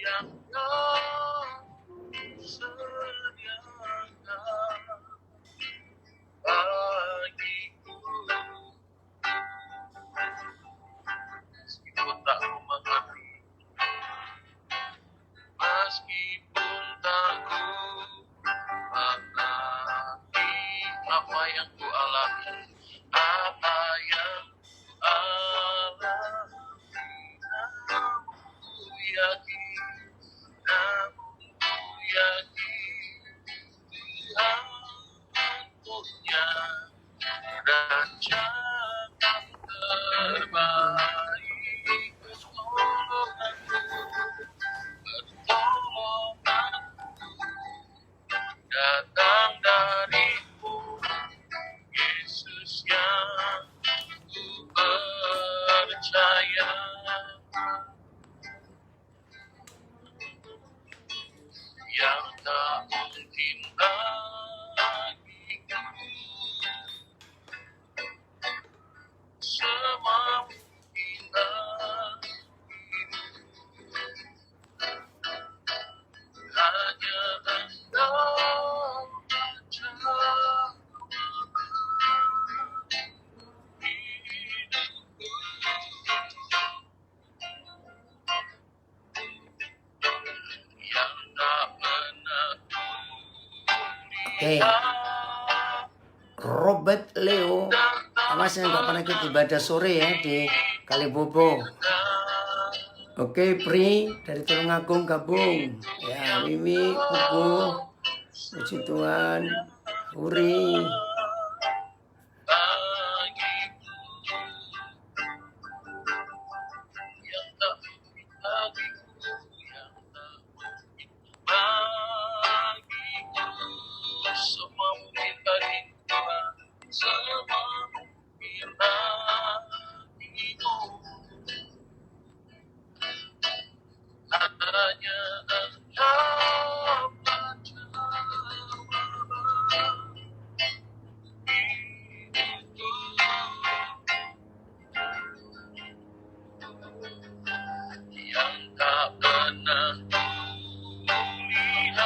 yang kau sediakan bagiku. Meskipun tak ku mengerti, meskipun tak ku mengerti apa yang ku alami, apa yang ku alami, namun ku yakin, Tuhan punya rencana terbaik. Pertolonganku datang darimu, Yesus yang ku percaya, yang tak mungkin bagiku. Semua mungkin hanya Engkau menjawab hidupku, yang tak pernah Oke, Robert Leo, awas yang nggak pernah ikut ibadah sore ya di Kalibobo. Oke, Pri dari Tulungagung gabung. Ya, Mimi, Pugu, puji Tuhan, Uri. Semua mungkin bagi Tuhan, semua mungkin bagimu. Hanya Engkau menjawab hidupku, yang tak pernah kulihat,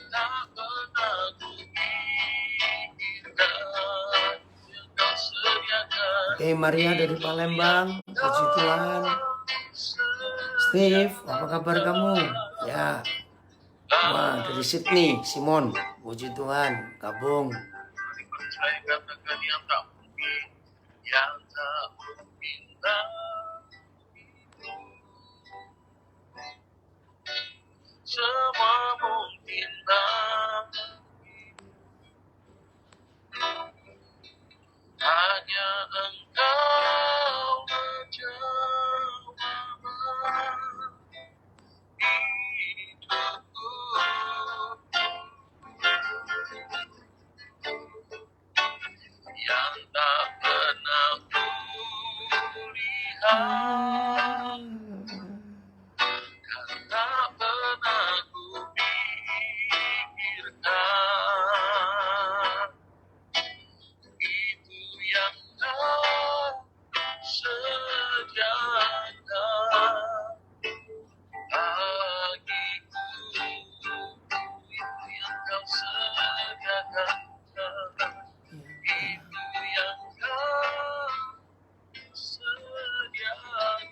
tak pernah kupikirkan, yang Kau sediakan. Oke, Maria dari Palembang, puji Tuhan. Steve, apa kabar kamu? Ya, wah dari Sydney, Simon, puji Tuhan, gabung. Percaya katakan yang tak mungkin, yang tak mungkin bagimu. Semua mungkin bagimu, hanya Engkau menjawab hidupku, yang tak pernah kulihat, yang tak pernah kupikirkan. Itu yang Kau sediakan bagiku, itu yang Kau sediakan, itu yang Kau sediakan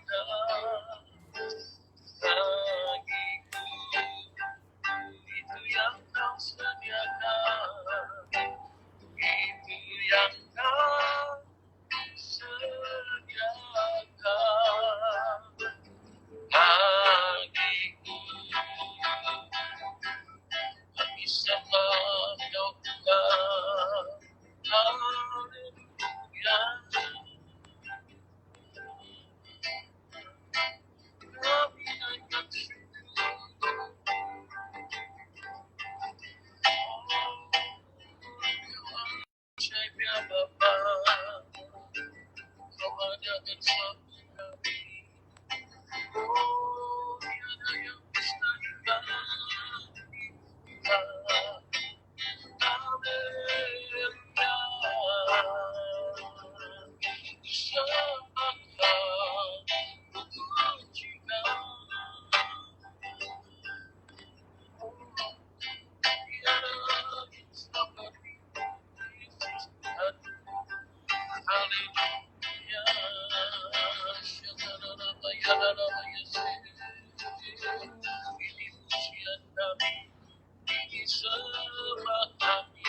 bagiku, itu yang Kau sediakan, itu yang Kau sediakan bagiku. Tak bisa Kau Tuhan, haleluya. Kami akan syukur, ajaib ya Bapa, Kau ada bersama kami. Oh, tiada yang mustahil bagi Tuhan. Haleluya. Sembah Kau, Ini pujian kami, ini sembah kami.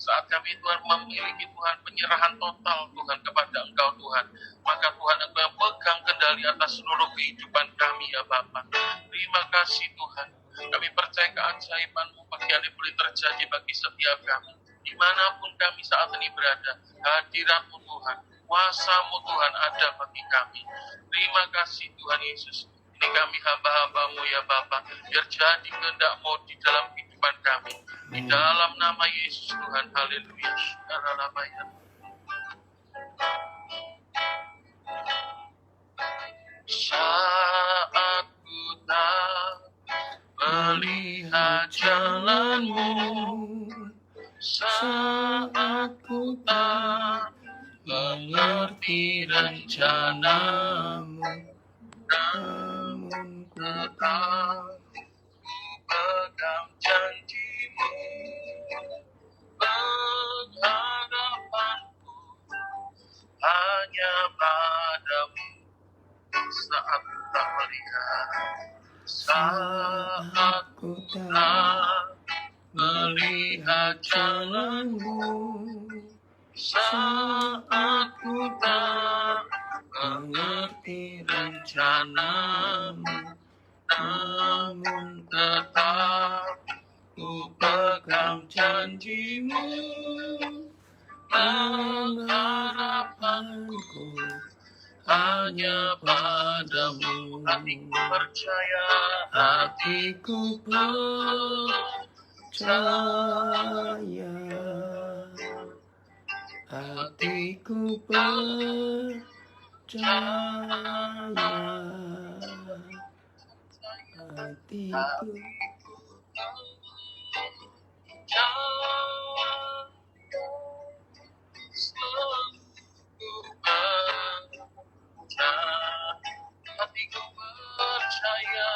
Saat kami Tuhan memiliki Tuhan penyerahan total Tuhan kepada Engkau Tuhan, maka Tuhan Engkau yang pegang kendali atas seluruh kehidupan kami ya Bapa. Terima kasih Tuhan. Kami percaya keajaiban-Mu pagi hari boleh terjadi bagi setiap kami. Dimanapun kami saat ini berada, hadirat-Mu Tuhan, kuasa-Mu Tuhan ada bagi kami. Terima kasih Tuhan Yesus. Ini kami hamba-hamba-Mu ya Bapa. Biar jadi kehendak-Mu di dalam kehidupan kami. Di dalam nama Yesus Tuhan. Haleluya. Haleluya. Saat ku tak melihat jalan-Mu, saat ku tak mengerti rencana-Mu, namun ku tak pegang janji-Mu, pengharapanku hanya padamu. Saat ku tak melihat, saat ku tak melihat jalan-Mu, saat ku tak mengerti rencana-Mu, namun tetap ku pegang janji-Mu, pengharapanku hanya padamu. Hatiku percaya, hatiku percaya, hatiku percaya, hatiku hatiku percaya,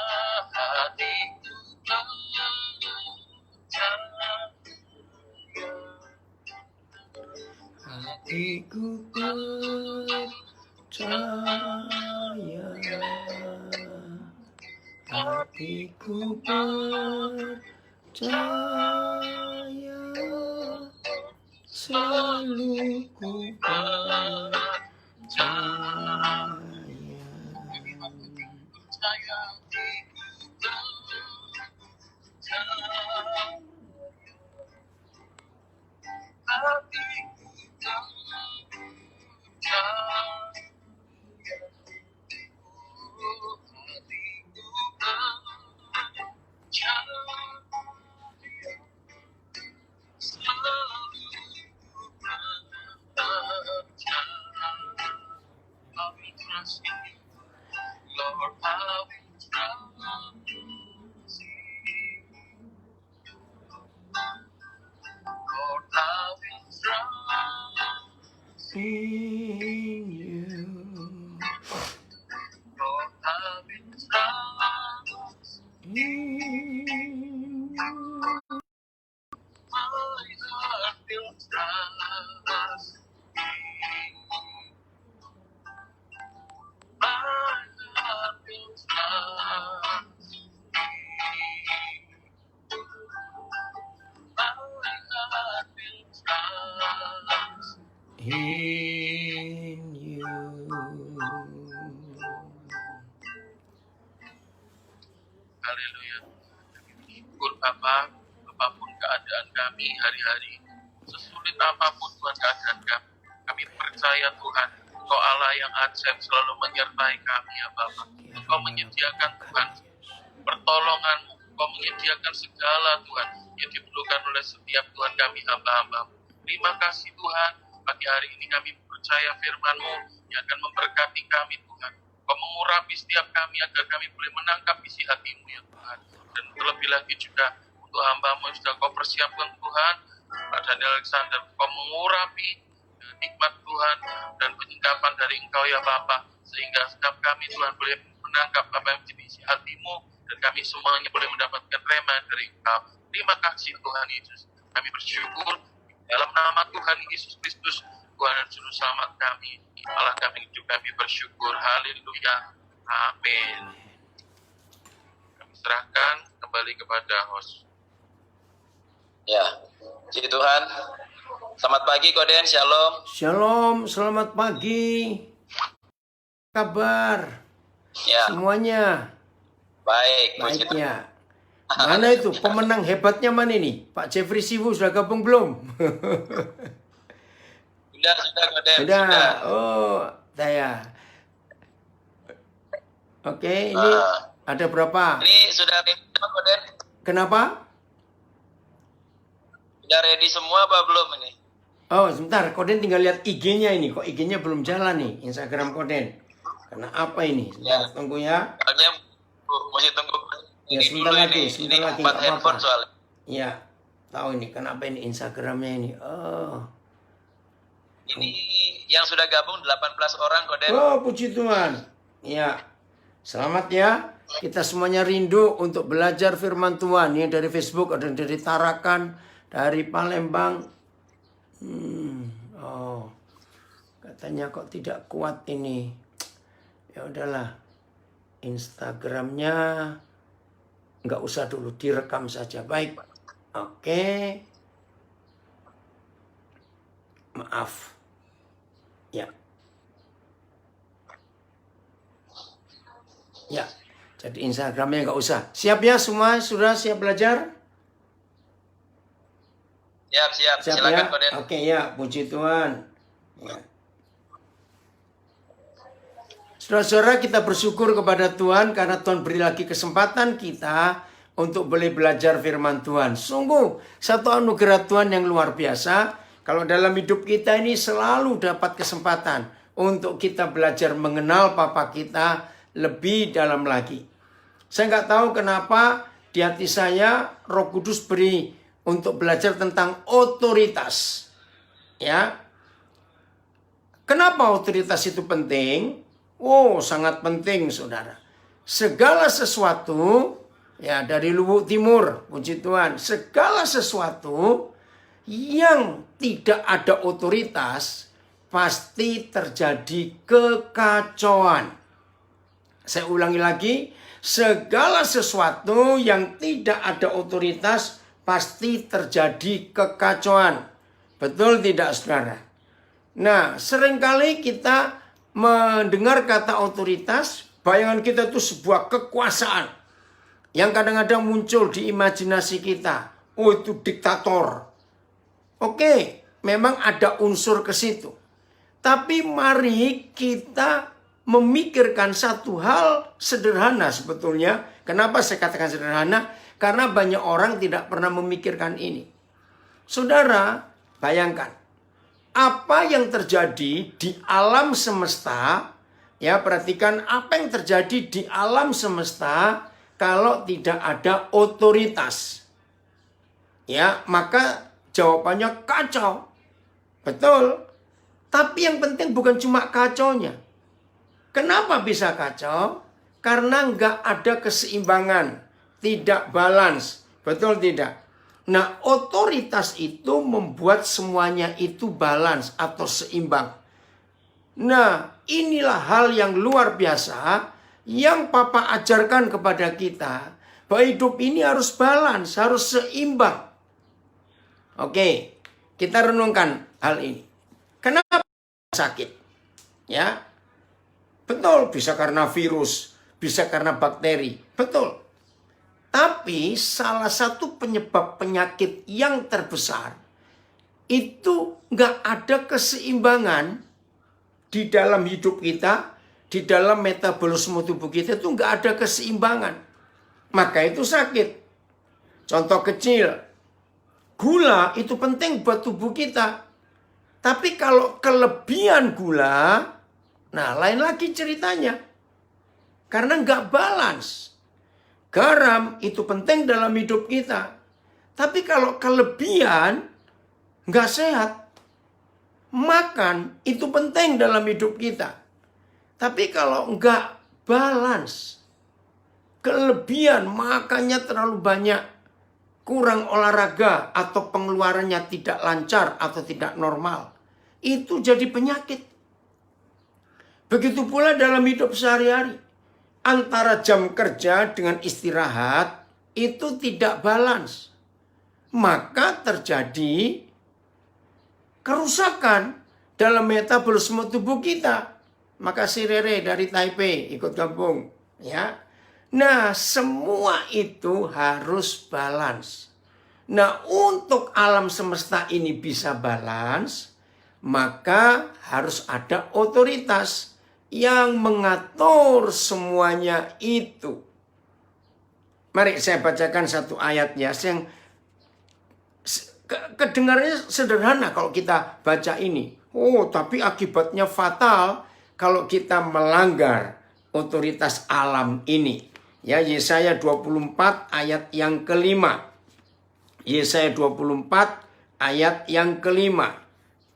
hatiku percaya, hatiku percaya, hatiku percaya, selalu ku percaya. Lord, I will trust you. Lord, I will trust in you. Lord, I will trust in you. My heart will trust in you. My heart will trust in you. My heart will trust in you. Haleluya. Syukur Bapa, apapun keadaan kami hari-hari, sesulit apapun Tuhan keadaan kami percaya Tuhan, Engkau Allah yang ajaib selalu menyertai kami ya Bapa. Engkau menyediakan Tuhan pertolongan-Mu, Engkau menyediakan segala Tuhan yang diperlukan oleh setiap Tuhan kami hamba-hamba-Mu. Terima kasih Tuhan, pagi hari ini kami percaya firman-Mu yang akan memberkati kami Tuhan. Kau mengurapi setiap kami agar kami boleh menangkap isi hati-Mu ya Tuhan. Dan terlebih lagi juga untuk hamba-Mu yang sudah Kau persiapkan Tuhan, Pak Daniel Alexander, Kau mengurapi nikmat Tuhan dan penyingkapan dari Engkau ya Bapa, sehingga setiap kami Tuhan boleh menangkap apa yang menjadi isi hati-Mu, dan kami semuanya boleh mendapatkan rema dari Engkau. Terima kasih Tuhan Yesus. Kami bersyukur dalam nama Tuhan Yesus Kristus, Tuhan dan Juru Selamat kami. Allah kami hidup, kami bersyukur. Haleluya. Amin. Kami serahkan kembali kepada host. Ya, puji Tuhan. Selamat pagi Koden, Shalom. Shalom, selamat pagi. Kabar Ya, semuanya baik. Puji Tuhan. baiknya. Mana itu pemenang hebatnya mana ini? Pak Jeffrey Siwu sudah gabung belum? Sudah Koden. Sudah. Oh, saya. Oke, ini ada berapa? Ini sudah ready semua Koden? Kenapa? Sudah ready semua apa belum ini? Oh, sebentar. Koden tinggal lihat IG-nya ini. Kok IG-nya belum jalan nih? Instagram Koden. Karena apa ini? Sebentar, tunggu ya. Soalnya mesti tunggu. Ya, Ini sebentar dulu lagi, ini. sebentar Ini lagi, 4 nggak handphone apa-apa. soalnya. Iya, tahu ini. Kenapa ini Instagramnya ini? Oh. Ini yang sudah gabung 18 orang Koden. Oh, puji Tuhan. Ya, selamat ya. Kita semuanya rindu untuk belajar firman Tuhan. Ini dari Facebook, ada dari Tarakan, dari Palembang. Oh, katanya kok tidak kuat ini. Ya udahlah, Instagramnya nggak usah dulu, direkam saja. Baik, oke. Maaf. Ya. Ya, jadi Instagramnya nggak usah. Siap ya semua? Sudah siap belajar? Siap. Siap Silakan ya? Koden. Oke ya, puji Tuhan. Ya. Saudara-saudara, kita bersyukur kepada Tuhan karena Tuhan beri lagi kesempatan kita untuk boleh belajar firman Tuhan. Sungguh, satu anugerah Tuhan yang luar biasa. Kalau dalam hidup kita ini selalu dapat kesempatan untuk kita belajar mengenal Papa kita lebih dalam lagi. Saya nggak tahu kenapa di hati saya Roh Kudus beri untuk belajar tentang otoritas. Ya. Kenapa otoritas itu penting? Oh, sangat penting, saudara. Segala sesuatu, ya dari Lubuk Timur, puji Tuhan. Segala sesuatu yang tidak ada otoritas, pasti terjadi kekacauan. Saya ulangi lagi, segala sesuatu yang tidak ada otoritas, pasti terjadi kekacauan. Betul tidak, saudara? Nah, seringkali kita mendengar kata otoritas, bayangan kita itu sebuah kekuasaan yang kadang-kadang muncul di imajinasi kita. Oh, itu diktator. Oke, memang ada unsur ke situ. Tapi mari kita memikirkan satu hal sederhana sebetulnya. Kenapa saya katakan sederhana? Karena banyak orang tidak pernah memikirkan ini. Saudara, bayangkan. Apa yang terjadi di alam semesta, ya perhatikan apa yang terjadi di alam semesta kalau tidak ada otoritas. Ya, maka jawabannya kacau. Betul. Tapi yang penting bukan cuma kacaunya. Kenapa bisa kacau? Karena nggak ada keseimbangan, tidak balance. Betul tidak? Nah, otoritas itu membuat semuanya itu balance atau seimbang. Nah, inilah hal yang luar biasa yang Papa ajarkan kepada kita. Bahwa hidup ini harus balance, harus seimbang. Oke, kita renungkan hal ini. Kenapa sakit? Ya, betul, bisa karena virus, bisa karena bakteri. Betul. Tapi salah satu penyebab penyakit yang terbesar itu nggak ada keseimbangan di dalam hidup kita, di dalam metabolisme tubuh kita itu nggak ada keseimbangan. Maka itu sakit. Contoh kecil, gula itu penting buat tubuh kita. Tapi kalau kelebihan gula, nah lain lagi ceritanya. Karena nggak balance. Garam itu penting dalam hidup kita. Tapi kalau kelebihan nggak sehat. Maka kerusakan itu penting dalam hidup kita. Tapi kalau enggak balance, kelebihan makannya terlalu banyak, kurang olahraga atau pengeluarannya tidak lancar atau tidak normal, itu jadi penyakit. Begitu pula dalam hidup sehari-hari. Antara jam kerja dengan istirahat itu tidak balance. Maka terjadi kerusakan dalam metabolisme tubuh kita. Maka si Rere dari Taipei ikut gabung, ya. Nah, semua itu harus balance. Nah, untuk alam semesta ini bisa balance, maka harus ada otoritas yang mengatur semuanya itu. Mari saya bacakan satu ayat ya, yang kedengarannya sederhana kalau kita baca ini. Oh, tapi akibatnya fatal kalau kita melanggar otoritas alam ini. Ya, Yesaya 24 ayat yang kelima. Yesaya 24 ayat yang kelima.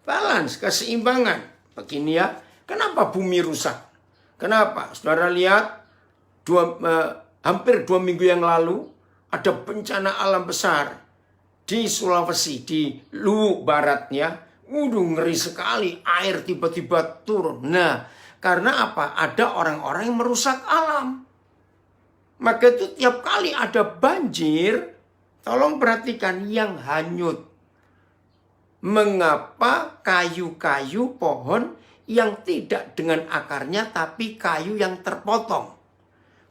Balance, keseimbangan. Begini ya, kenapa bumi rusak? Kenapa? Saudara lihat, hampir 2 minggu yang lalu, ada bencana alam besar di Sulawesi, di Luwu Baratnya. Ngeri sekali, air tiba-tiba turun. Nah, karena apa? Ada orang-orang yang merusak alam. Maka itu tiap kali ada banjir, tolong perhatikan yang hanyut. Mengapa kayu-kayu pohon yang tidak dengan akarnya tapi kayu yang terpotong?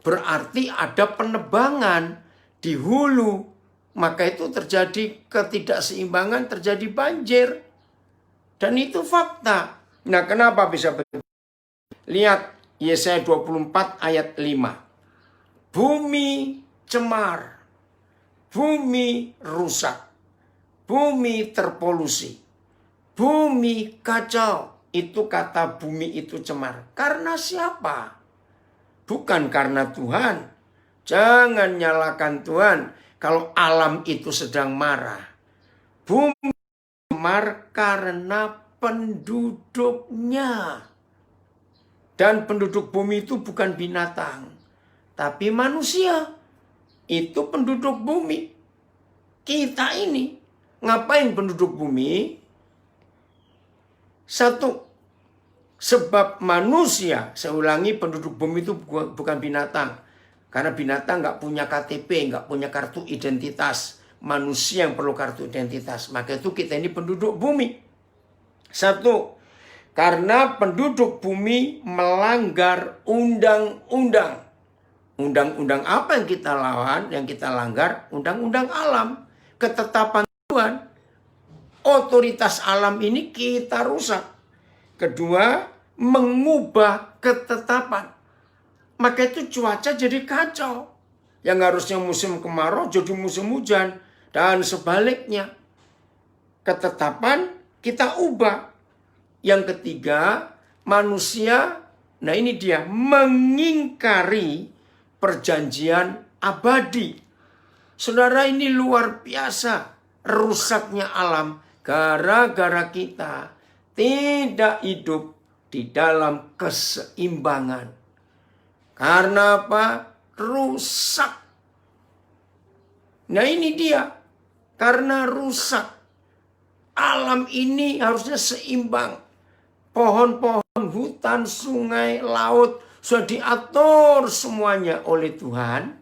Berarti ada penebangan di hulu. Maka itu terjadi ketidakseimbangan, terjadi banjir. Dan itu fakta. Nah, kenapa bisa begitu? Lihat Yesaya 24 ayat 5. Bumi cemar. Bumi rusak. Bumi terpolusi. Bumi kacau. Itu kata bumi itu cemar. Karena siapa? Bukan karena Tuhan. Jangan nyalakan Tuhan kalau alam itu sedang marah. Bumi cemar karena penduduknya. Dan penduduk bumi itu bukan binatang, tapi manusia. Itu penduduk bumi. Kita ini, ngapain penduduk bumi? Satu, sebab manusia, saya ulangi, penduduk bumi itu bukan binatang. Karena binatang nggak punya KTP, nggak punya kartu identitas. Manusia yang perlu kartu identitas. Maka itu kita ini penduduk bumi. Satu, karena penduduk bumi melanggar undang-undang. Undang-undang apa yang kita lawan, yang kita langgar? Undang-undang alam. Ketetapan Tuhan. Otoritas alam ini kita rusak. Kedua, mengubah ketetapan. Maka itu cuaca jadi kacau. Yang harusnya musim kemarau jadi musim hujan. Dan sebaliknya. Ketetapan kita ubah. Yang ketiga, manusia, nah ini dia, mengingkari perjanjian abadi. Saudara, ini luar biasa rusaknya alam gara-gara kita tidak hidup di dalam keseimbangan. Karena apa? Rusak. Nah ini dia, karena rusak. Alam ini harusnya seimbang. Pohon-pohon, hutan, sungai, laut sudah diatur semuanya oleh Tuhan.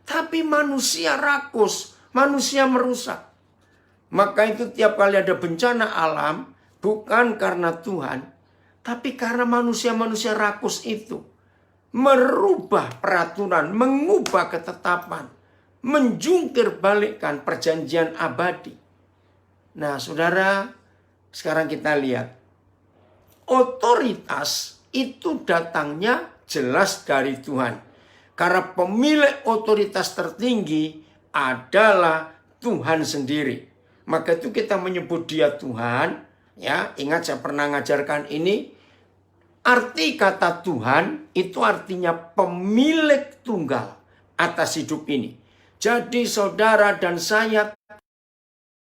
Tapi manusia rakus, manusia merusak. Maka itu tiap kali ada bencana alam, bukan karena Tuhan, tapi karena manusia-manusia rakus itu. Merubah peraturan, mengubah ketetapan, menjungkir balikkan perjanjian abadi. Nah, saudara, sekarang kita lihat. Otoritas itu datangnya jelas dari Tuhan. Karena pemilik otoritas tertinggi adalah Tuhan sendiri. Maka itu kita menyebut dia Tuhan. Ya, ingat saya pernah ngajarkan ini. Arti kata Tuhan itu artinya pemilik tunggal atas hidup ini. Jadi saudara dan saya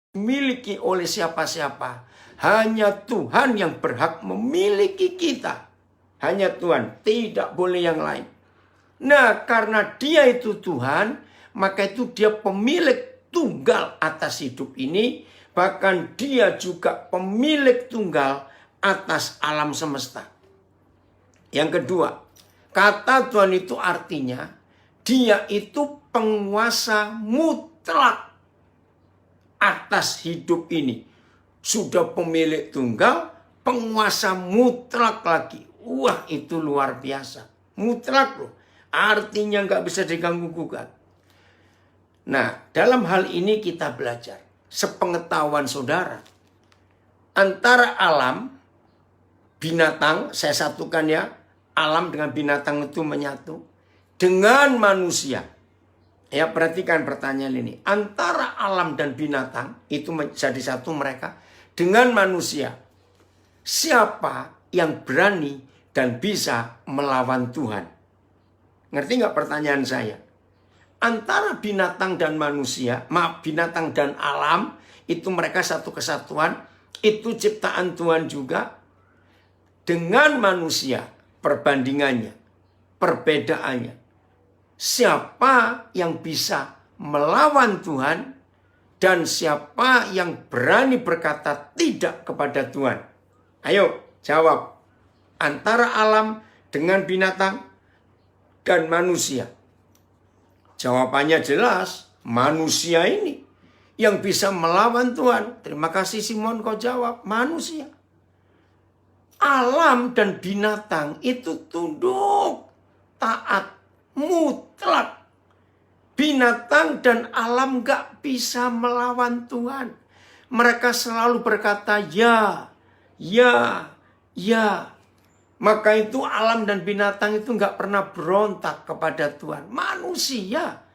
dimiliki oleh siapa-siapa, Hanya Tuhan yang berhak memiliki kita. Hanya Tuhan, tidak boleh yang lain. Nah, karena Dia itu Tuhan, maka itu Dia pemilik tunggal atas hidup ini. Bahkan Dia juga pemilik tunggal atas alam semesta. Yang kedua, kata Tuhan itu artinya Dia itu penguasa mutlak atas hidup ini. Sudah pemilik tunggal, penguasa mutlak lagi. Wah, itu luar biasa. Mutlak loh. Artinya nggak bisa diganggu gugat. Nah, dalam hal ini kita belajar. Sepengetahuan saudara. Antara alam, binatang, saya satukan ya. Alam dengan binatang itu menyatu. Dengan manusia. Ya, perhatikan pertanyaan ini. Antara alam dan binatang, itu menjadi satu mereka. Dengan manusia, siapa yang berani dan bisa melawan Tuhan? Ngerti nggak pertanyaan saya? Antara binatang dan manusia, binatang dan alam, itu mereka satu kesatuan, itu ciptaan Tuhan juga. Dengan manusia, perbandingannya, perbedaannya. Siapa yang bisa melawan Tuhan? Dan siapa yang berani berkata tidak kepada Tuhan? Ayo jawab. Antara alam dengan binatang dan manusia. Jawabannya jelas. Manusia ini yang bisa melawan Tuhan. Terima kasih Simon, kau jawab. Manusia. Alam dan binatang itu tunduk, taat, mutlak. Binatang dan alam gak bisa melawan Tuhan. Mereka selalu berkata ya, ya, ya. Maka itu alam dan binatang itu gak pernah berontak kepada Tuhan. Manusia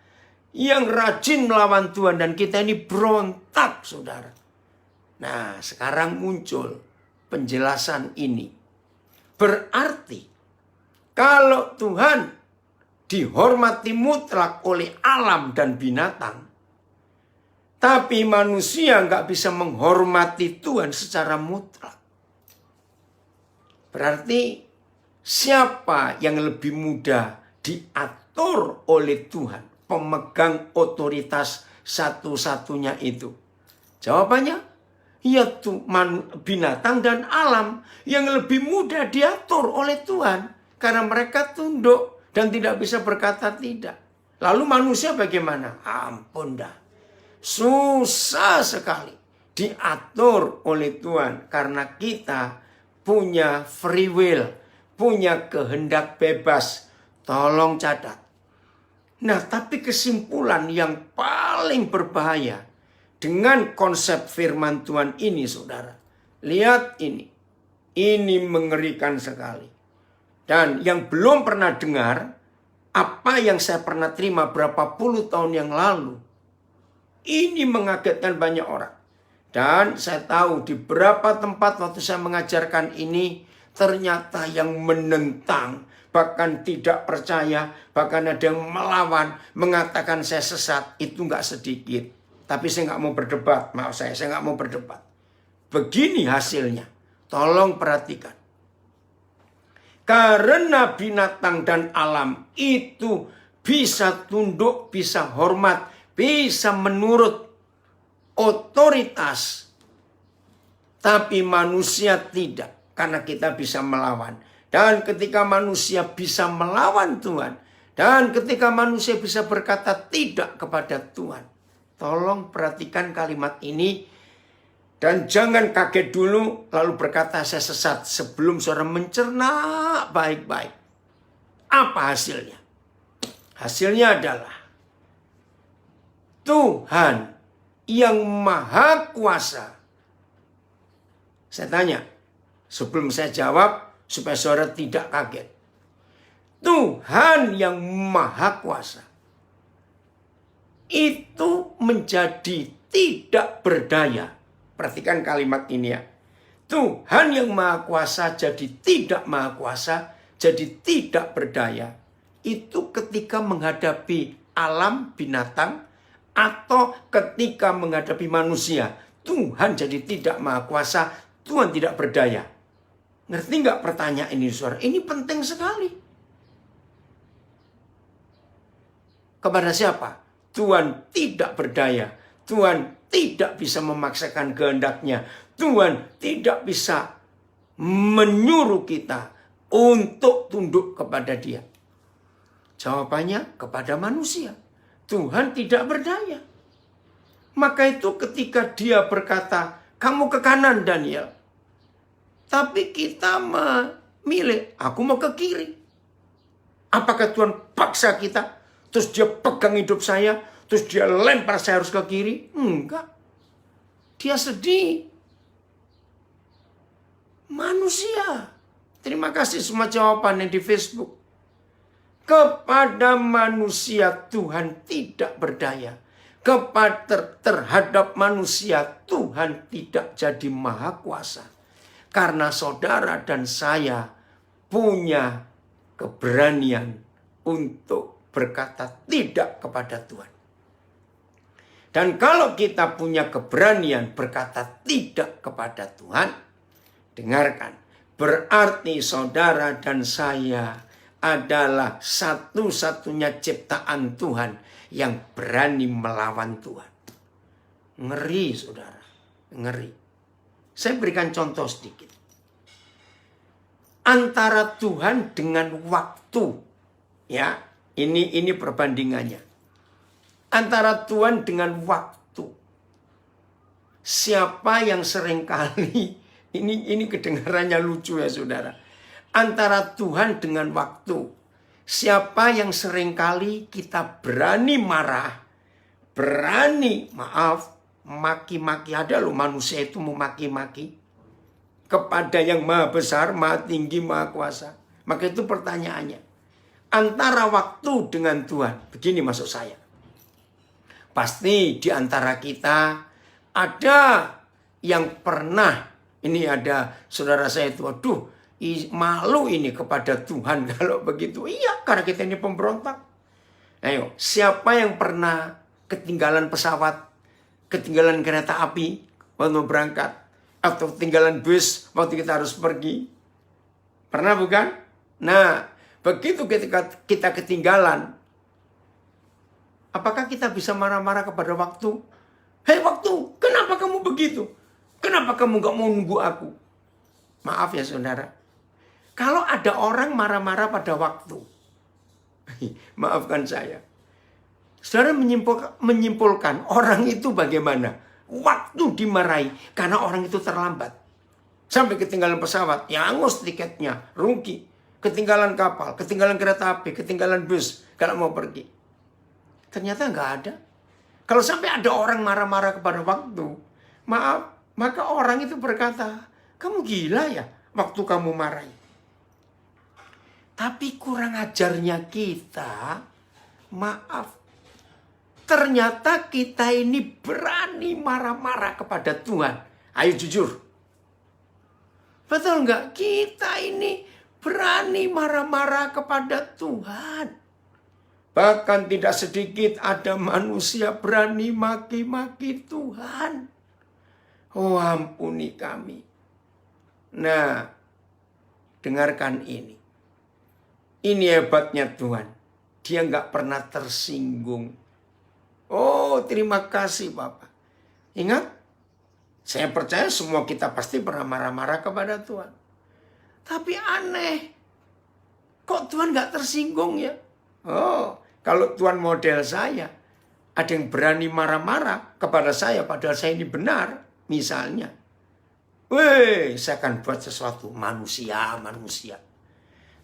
yang rajin melawan Tuhan dan kita ini berontak, saudara. Nah, sekarang muncul penjelasan ini. Berarti kalau Tuhan dihormati mutlak oleh alam dan binatang, tapi manusia nggak bisa menghormati Tuhan secara mutlak. Berarti siapa yang lebih mudah diatur oleh Tuhan, pemegang otoritas satu-satunya itu? Jawabannya, yaitu binatang dan alam yang lebih mudah diatur oleh Tuhan. Karena mereka tunduk dan tidak bisa berkata tidak. Lalu manusia bagaimana? Ampun dah. Susah sekali diatur oleh Tuhan. Karena kita punya free will. Punya kehendak bebas. Tolong catat. Nah, tapi kesimpulan yang paling berbahaya dengan konsep firman Tuhan ini, saudara. Lihat ini. Ini mengerikan sekali. Dan yang belum pernah dengar, apa yang saya pernah terima berapa puluh tahun yang lalu, ini mengagetkan banyak orang. Dan saya tahu di beberapa tempat waktu saya mengajarkan ini, ternyata yang menentang, bahkan tidak percaya, bahkan ada yang melawan, mengatakan saya sesat, itu nggak sedikit. Tapi saya nggak mau berdebat, maaf saya nggak mau berdebat. Begini hasilnya, tolong perhatikan. Karena binatang dan alam itu bisa tunduk, bisa hormat, bisa menurut otoritas. Tapi manusia tidak, karena kita bisa melawan. Dan ketika manusia bisa melawan Tuhan, dan ketika manusia bisa berkata tidak kepada Tuhan. Tolong perhatikan kalimat ini. Dan jangan kaget dulu lalu berkata saya sesat sebelum saudara mencerna baik-baik. Apa hasilnya? Hasilnya adalah Tuhan yang maha kuasa. Saya tanya sebelum saya jawab supaya saudara tidak kaget. Tuhan yang maha kuasa itu menjadi tidak berdaya. Perhatikan kalimat ini ya. Tuhan yang maha kuasa jadi tidak maha kuasa, jadi tidak berdaya. Itu ketika menghadapi alam binatang atau ketika menghadapi manusia. Tuhan jadi tidak maha kuasa, Tuhan tidak berdaya. Ngerti nggak pertanyaan ini, saudara? Ini penting sekali. Kepada siapa? Tuhan tidak berdaya. Tuhan tidak bisa memaksakan kehendaknya. Tuhan tidak bisa menyuruh kita untuk tunduk kepada Dia. Jawabannya kepada manusia. Tuhan tidak berdaya. Maka itu ketika Dia berkata, kamu ke kanan Daniel. Tapi kita memilih, aku mau ke kiri. Apakah Tuhan paksa kita? Terus Dia pegang hidup saya, terus Dia lempar saya harus ke kiri? Enggak. Dia sedih. Manusia. Terima kasih semua jawaban yang di Facebook. Kepada manusia Tuhan tidak berdaya. Terhadap manusia Tuhan tidak jadi maha kuasa. Karena saudara dan saya punya keberanian untuk berkata tidak kepada Tuhan. Dan kalau kita punya keberanian berkata tidak kepada Tuhan, dengarkan, berarti saudara dan saya adalah satu-satunya ciptaan Tuhan yang berani melawan Tuhan. Ngeri, saudara, ngeri. Saya berikan contoh sedikit. Antara Tuhan dengan waktu, ya, ini perbandingannya. Antara Tuhan dengan waktu. Siapa yang seringkali ini kedengarannya lucu ya, saudara. Antara Tuhan dengan waktu. Siapa yang seringkali kita berani marah, berani maki-maki. Ada loh manusia itu memaki-maki kepada yang maha besar, maha tinggi, maha kuasa. Maka itu pertanyaannya. Antara waktu dengan Tuhan. Begini maksud saya. Pasti di antara kita ada yang pernah. Ini ada saudara saya itu. Aduh, malu ini kepada Tuhan kalau begitu. Iya, karena kita ini pemberontak. Ayo, siapa yang pernah ketinggalan pesawat, ketinggalan kereta api waktu berangkat, atau ketinggalan bus waktu kita harus pergi? Pernah bukan? Nah, begitu ketika kita ketinggalan, apakah kita bisa marah-marah kepada waktu? Hei waktu, kenapa kamu begitu? Kenapa kamu gak mau nunggu aku? Maaf ya saudara. Kalau ada orang marah-marah pada waktu, maafkan saya. Saudara menyimpulkan orang itu bagaimana? Waktu dimarahi karena orang itu terlambat. Sampai ketinggalan pesawat, ya angus tiketnya, rugi. Ketinggalan kapal, ketinggalan kereta api, ketinggalan bus, kalau mau pergi. Ternyata nggak ada. Kalau sampai ada orang marah-marah kepada waktu, maaf, maka orang itu berkata, kamu gila ya waktu kamu marahi. Tapi kurang ajarnya kita, maaf, ternyata kita ini berani marah-marah kepada Tuhan. Ayo jujur. Betul nggak? Kita ini berani marah-marah kepada Tuhan. Bahkan tidak sedikit ada manusia berani maki-maki Tuhan. Oh ampuni kami. Nah, dengarkan ini. Ini hebatnya Tuhan. Dia nggak pernah tersinggung. Oh, terima kasih Bapak. Ingat, saya percaya semua kita pasti pernah marah-marah kepada Tuhan. Tapi aneh, kok Tuhan gak tersinggung ya? Oh, kalau Tuhan model saya, ada yang berani marah-marah kepada saya, padahal saya ini benar, misalnya. Weh, saya akan buat sesuatu, manusia.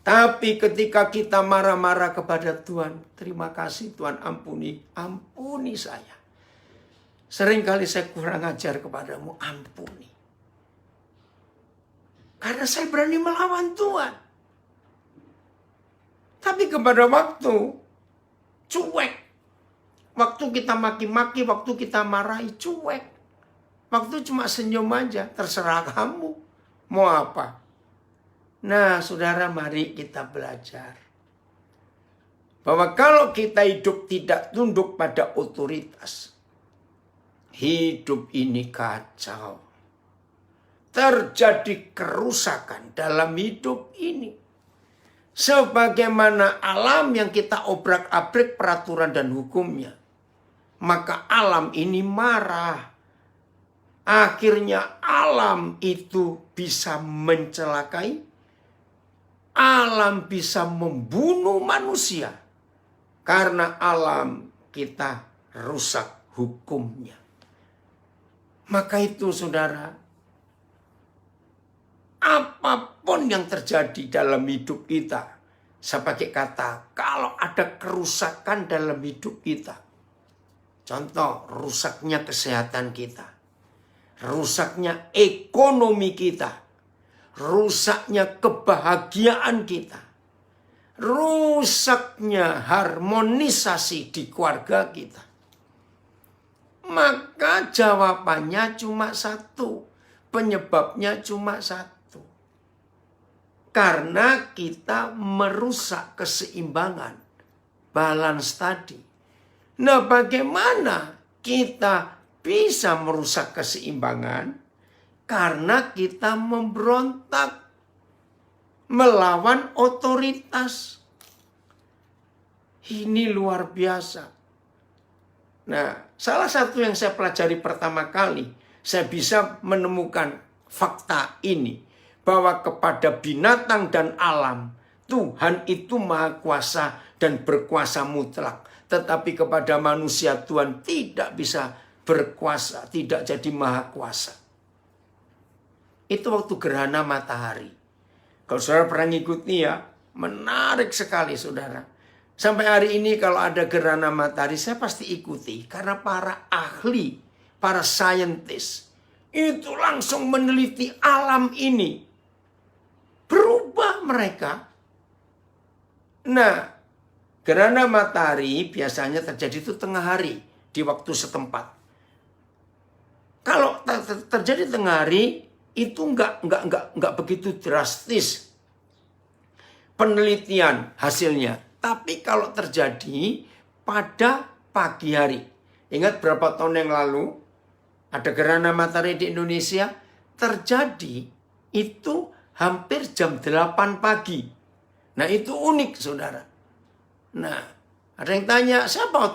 Tapi ketika kita marah-marah kepada Tuhan, terima kasih Tuhan, ampuni saya. Seringkali saya kurang ajar kepadamu, ampuni. Karena saya berani melawan Tuhan. Tapi kepada waktu, cuek. Waktu kita maki-maki, waktu kita marahi, cuek. Waktu cuma senyum aja, terserah kamu. Mau apa? Nah, saudara, mari kita belajar bahwa kalau kita hidup tidak tunduk pada otoritas, hidup ini kacau. terjadi kerusakan dalam hidup ini. Sebagaimana alam yang kita obrak-abrik peraturan dan hukumnya, maka alam ini marah. Akhirnya alam itu bisa mencelakai, alam bisa membunuh manusia. Karena alam kita rusak hukumnya. Maka itu saudara, apapun yang terjadi dalam hidup kita, saya pakai kata, kalau ada kerusakan dalam hidup kita, contoh rusaknya kesehatan kita, rusaknya ekonomi kita, rusaknya kebahagiaan kita, rusaknya harmonisasi di keluarga kita, maka jawabannya cuma satu, penyebabnya cuma satu. Karena kita merusak keseimbangan, balance tadi. Nah, bagaimana kita bisa merusak keseimbangan? Karena kita memberontak melawan otoritas. Ini luar biasa. Nah, salah satu yang saya pelajari pertama kali, saya bisa menemukan fakta ini. Bahwa kepada binatang dan alam, Tuhan itu maha kuasa dan berkuasa mutlak. Tetapi kepada manusia Tuhan tidak bisa berkuasa, tidak jadi maha kuasa. Itu waktu gerhana matahari. Kalau saudara pernah ngikuti ya, menarik sekali saudara. Sampai hari ini kalau ada gerhana matahari saya pasti ikuti. Karena para ahli, para saintis itu langsung meneliti alam ini. Berubah mereka. Nah, gerhana matahari biasanya terjadi itu tengah hari di waktu setempat. Kalau terjadi tengah hari itu enggak begitu drastis penelitian hasilnya. Tapi kalau terjadi pada pagi hari. Ingat berapa tahun yang lalu ada gerhana matahari di Indonesia terjadi itu hampir jam 8 pagi. Nah, itu unik saudara. Nah, ada yang tanya siapa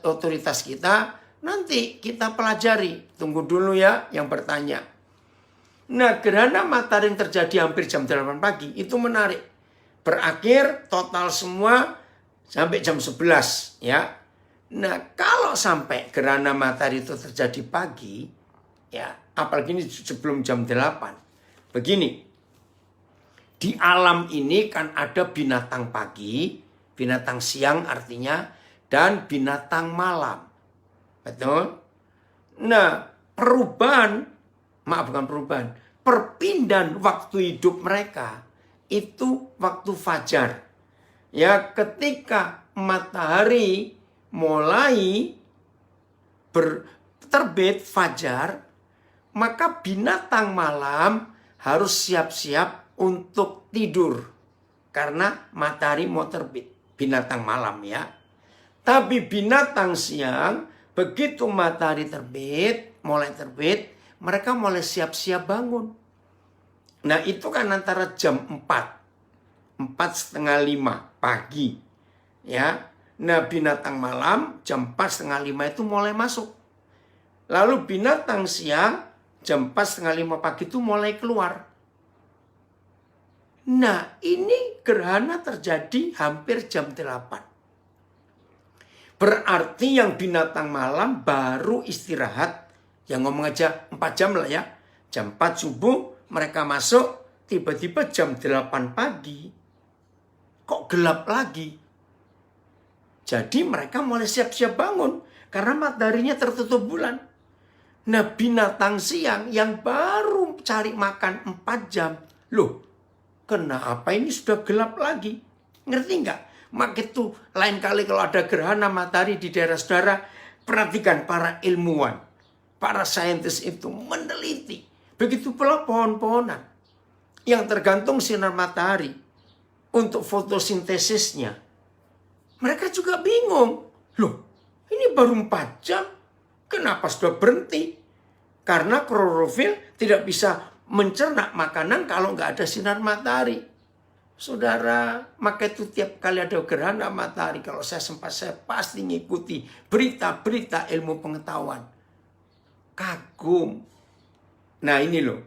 otoritas kita? Nanti kita pelajari. Tunggu dulu ya yang bertanya. Nah, gerhana matahari yang terjadi hampir jam 8 pagi itu menarik. Berakhir total semua sampai jam 11 ya. Nah, kalau sampai gerhana matahari itu terjadi pagi ya, apalagi ini sebelum jam 8. Begini. Di alam ini kan ada binatang pagi, binatang siang artinya, dan binatang malam. Betul? Nah, perpindahan waktu hidup mereka itu waktu fajar. Ya, ketika matahari mulai terbit fajar, maka binatang malam harus siap-siap untuk tidur. Karena matahari mau terbit. Binatang malam ya. Tapi binatang siang, begitu matahari mulai terbit, mereka mulai siap-siap bangun. Nah, itu kan antara jam 4:30 pagi. Ya. Nah, binatang malam jam 4:30 itu mulai masuk. Lalu binatang siang jam 4:30 pagi itu mulai keluar. Nah, ini gerhana terjadi hampir jam 8. Berarti yang binatang malam baru istirahat. Yang ngomong aja 4 jam lah ya. Jam 4 subuh mereka masuk, tiba-tiba jam 8 pagi. Kok gelap lagi? Jadi mereka mulai siap-siap bangun. Karena mataharinya tertutup bulan. Nah, binatang siang yang baru cari makan 4 jam. Loh, kenapa ini sudah gelap lagi? Ngerti nggak? Maka itu lain kali kalau ada gerhana matahari di daerah saudara, perhatikan para ilmuwan, para saintis itu meneliti. Begitu pula pohon-pohonan yang tergantung sinar matahari untuk fotosintesisnya. Mereka juga bingung. Loh, ini baru 4 jam. Kenapa sudah berhenti? Karena klorofil tidak bisa mencerna makanan kalau nggak ada sinar matahari. Saudara, maka itu tiap kali ada gerhana matahari, kalau saya sempat, saya pasti ngikuti berita-berita ilmu pengetahuan. Kagum. Nah ini loh,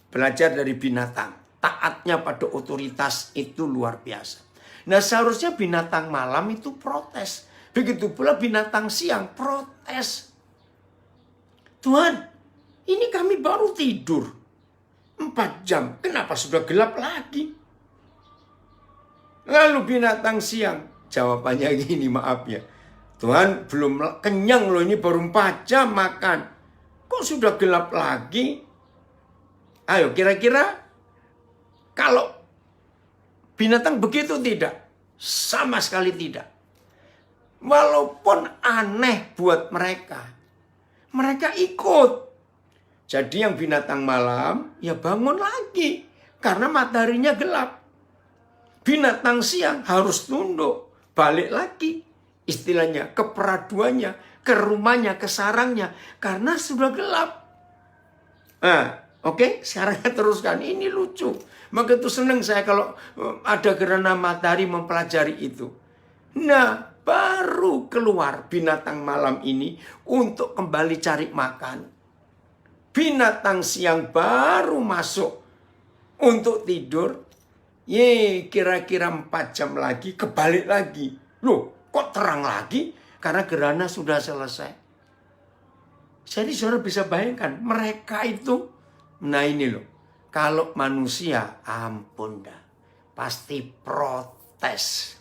belajar dari binatang. Taatnya pada otoritas itu luar biasa. Nah seharusnya binatang malam itu protes. Begitu pula binatang siang protes. Tuhan, ini kami baru tidur 4 jam, kenapa sudah gelap lagi? Lalu binatang siang, jawabannya gini, maaf ya. Tuhan, belum kenyang loh, ini baru 4 jam makan. Kok sudah gelap lagi? Ayo, kira-kira kalau binatang begitu tidak? Sama sekali tidak. Walaupun aneh buat mereka, mereka ikut. Jadi yang binatang malam, ya bangun lagi. Karena mataharinya gelap. Binatang siang harus tunduk, balik lagi. Istilahnya ke peraduannya, ke rumahnya, ke sarangnya. Karena sudah gelap. Nah, oke, sekarang teruskan. Ini lucu. Maka itu senang saya kalau ada gerhana matahari mempelajari itu. Nah, baru keluar binatang malam ini untuk kembali cari makan. Binatang siang baru masuk untuk tidur. Kira-kira 4 jam lagi kebalik lagi. Loh, kok terang lagi? Karena gerhana sudah selesai. Jadi saudara bisa bayangkan, mereka itu, nah ini loh, kalau manusia, ampun dah, pasti protes.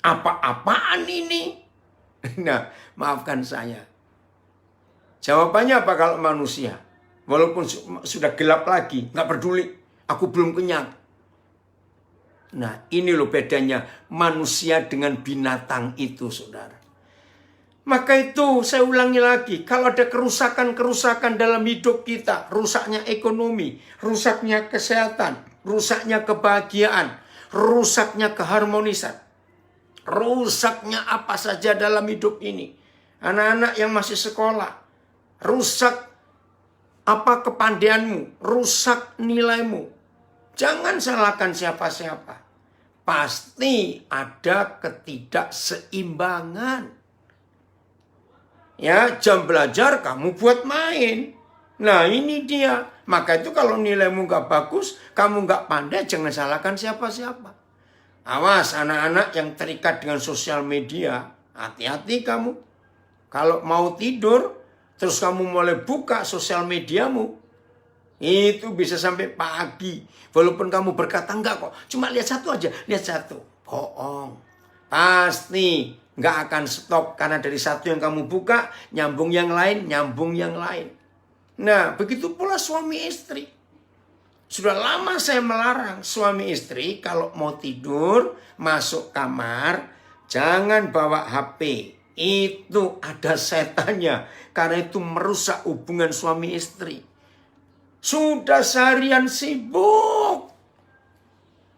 Apa-apaan ini? Nah, maafkan saya. Jawabannya apa kalau manusia? Walaupun sudah gelap lagi, nggak peduli, aku belum kenyang. Nah, ini loh bedanya manusia dengan binatang itu, saudara. Maka itu saya ulangi lagi, kalau ada kerusakan-kerusakan dalam hidup kita, rusaknya ekonomi, rusaknya kesehatan, rusaknya kebahagiaan, rusaknya keharmonisan, rusaknya apa saja dalam hidup ini. Anak-anak yang masih sekolah, rusak apa kepandaianmu, rusak nilaimu. Jangan salahkan siapa-siapa. Pasti ada ketidakseimbangan. Ya, jam belajar kamu buat main. Nah, ini dia. Maka itu kalau nilaimu gak bagus, kamu gak pandai, jangan salahkan siapa-siapa. Awas anak-anak yang terikat dengan sosial media. Hati-hati kamu. Kalau mau tidur, terus kamu mulai buka sosial mediamu, itu bisa sampai pagi. Walaupun kamu berkata enggak kok, cuma lihat satu aja, lihat satu. Bohong. Pasti nggak akan stop. Karena dari satu yang kamu buka, nyambung yang lain, nyambung yang lain. Nah, begitu pula suami istri. Sudah lama saya melarang suami istri kalau mau tidur, masuk kamar, jangan bawa HP. Itu ada setannya. Karena itu merusak hubungan suami istri. Sudah seharian sibuk.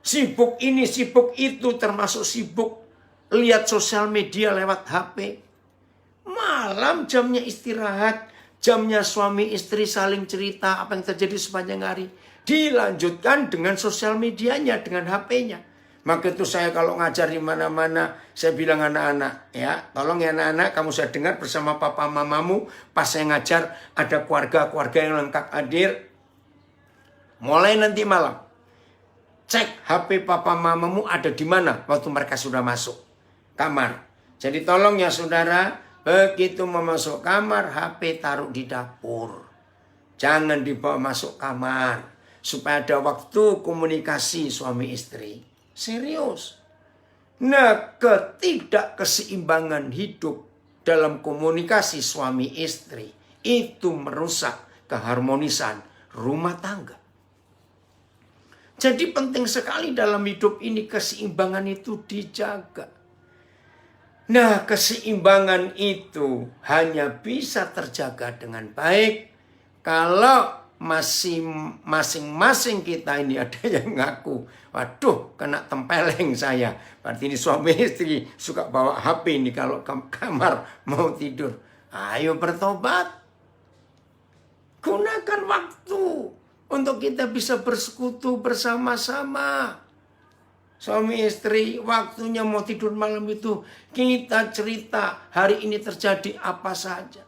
Sibuk ini, sibuk itu, termasuk sibuk lihat sosial media lewat HP. Malam jamnya istirahat, jamnya suami istri saling cerita apa yang terjadi sepanjang hari. Dilanjutkan dengan sosial medianya, dengan HP-nya. Maka itu saya kalau ngajar di mana-mana, saya bilang anak-anak, ya, tolong ya anak-anak, kamu saya dengar bersama papa mamamu, pas saya ngajar ada keluarga-keluarga yang lengkap hadir. Mulai nanti malam, cek HP papa mamamu ada di mana waktu mereka sudah masuk kamar. Jadi tolong ya saudara, begitu mau masuk kamar, HP taruh di dapur. Jangan dibawa masuk kamar, supaya ada waktu komunikasi suami istri. Serius. Nah, ketidakkeseimbangan hidup dalam komunikasi suami istri itu merusak keharmonisan rumah tangga. Jadi penting sekali dalam hidup ini keseimbangan itu dijaga. Nah, keseimbangan itu hanya bisa terjaga dengan baik kalau masing-masing kita ini ada yang ngaku, waduh kena tempeleng saya. Berarti ini suami istri suka bawa HP ini kalau ke kamar mau tidur. Ayo bertobat. Gunakan waktu. Untuk kita bisa bersekutu bersama-sama. Suami istri waktunya mau tidur malam itu kita cerita hari ini terjadi apa saja.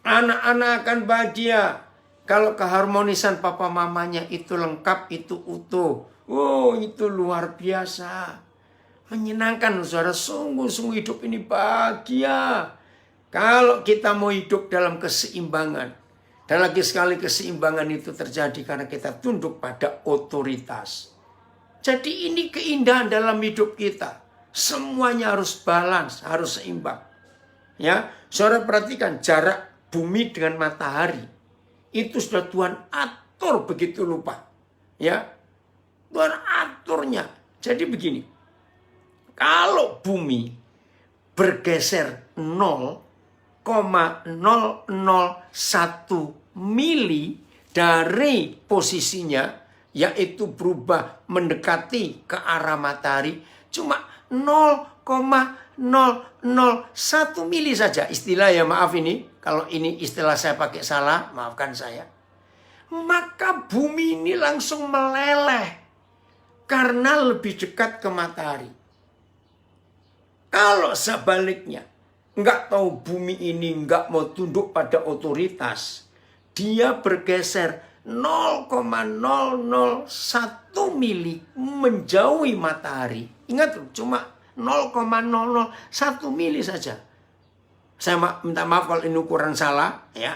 Anak-anak akan bahagia kalau keharmonisan papa mamanya itu lengkap, itu utuh. Oh, itu luar biasa. Menyenangkan saudara, sungguh-sungguh hidup ini bahagia. Kalau kita mau hidup dalam keseimbangan. Dan lagi sekali keseimbangan itu terjadi karena kita tunduk pada otoritas. Jadi ini keindahan dalam hidup kita. Semuanya harus balance, harus seimbang. Ya, saudara perhatikan jarak bumi dengan matahari. Itu sudah Tuhan atur begitu lupa. Ya, Tuhan aturnya. Jadi begini. Kalau bumi bergeser 0,001 mili dari posisinya, yaitu berubah mendekati ke arah matahari, cuma 0,001 mili saja. Istilah ya, maaf ini, kalau ini istilah saya pakai salah, maafkan saya. Maka bumi ini langsung meleleh karena lebih dekat ke matahari. Kalau sebaliknya, nggak tahu bumi ini nggak mau tunduk pada otoritas, dia bergeser 0,001 mili menjauhi matahari. Ingat, cuma 0,001 mili saja. Saya minta maaf kalau ini ukuran salah, ya.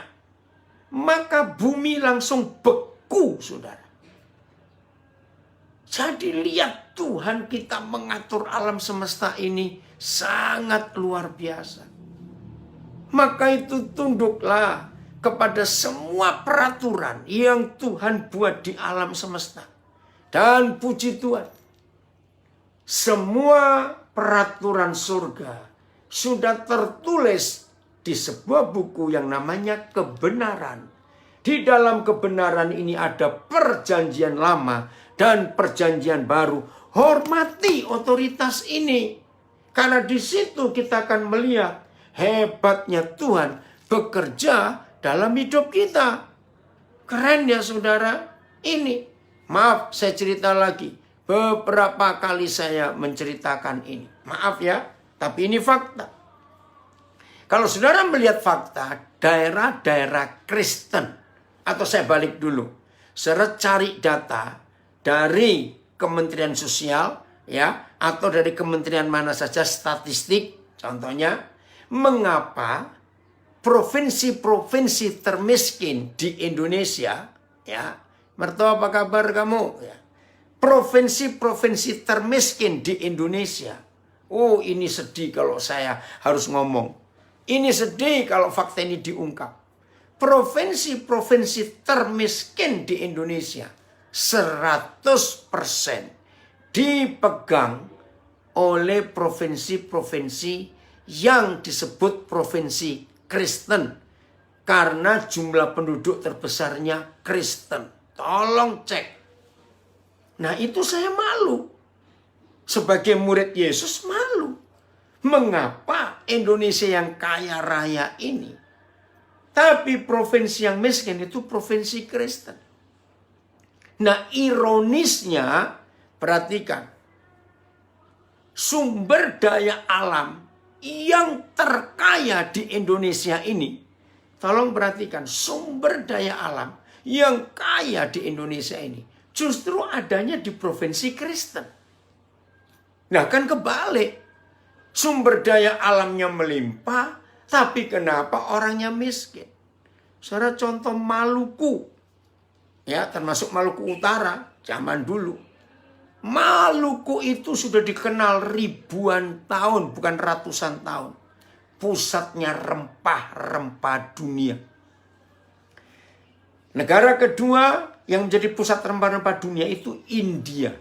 Maka bumi langsung beku, saudara. Jadi lihat Tuhan kita mengatur alam semesta ini sangat luar biasa. Maka itu tunduklah kepada semua peraturan yang Tuhan buat di alam semesta. Dan puji Tuhan, semua peraturan surga sudah tertulis di sebuah buku yang namanya Kebenaran. Di dalam kebenaran ini ada perjanjian lama dan perjanjian baru. Hormati otoritas ini. Karena di situ kita akan melihat hebatnya Tuhan bekerja dalam hidup kita. Keren ya saudara. Ini, maaf saya cerita lagi. Beberapa kali saya menceritakan ini. Maaf ya, tapi ini fakta. Kalau saudara melihat fakta, daerah-daerah Kristen. Atau saya balik dulu. Saudara cari data dari Kementerian Sosial, ya, atau dari kementerian mana saja statistik. Contohnya, mengapa provinsi-provinsi termiskin di Indonesia, ya, mertua apa kabar kamu? Ya. Provinsi-provinsi termiskin di Indonesia. Oh, ini sedih kalau saya harus ngomong. Ini sedih kalau fakta ini diungkap. Provinsi-provinsi termiskin di Indonesia 100% dipegang oleh provinsi-provinsi yang disebut provinsi Kristen. Karena jumlah penduduk terbesarnya Kristen. Tolong cek. Nah itu saya malu. Sebagai murid Yesus malu. Mengapa Indonesia yang kaya raya ini, tapi provinsi yang miskin itu provinsi Kristen. Nah ironisnya, perhatikan. Sumber daya alam yang terkaya di Indonesia ini, tolong perhatikan, sumber daya alam yang kaya di Indonesia ini justru adanya di provinsi Kristen. Nah kan kebalik, sumber daya alamnya melimpah, tapi kenapa orangnya miskin? Saudara contoh Maluku, ya termasuk Maluku Utara zaman dulu. Maluku itu sudah dikenal ribuan tahun, bukan ratusan tahun. Pusatnya rempah-rempah dunia. Negara kedua yang menjadi pusat rempah-rempah dunia itu India.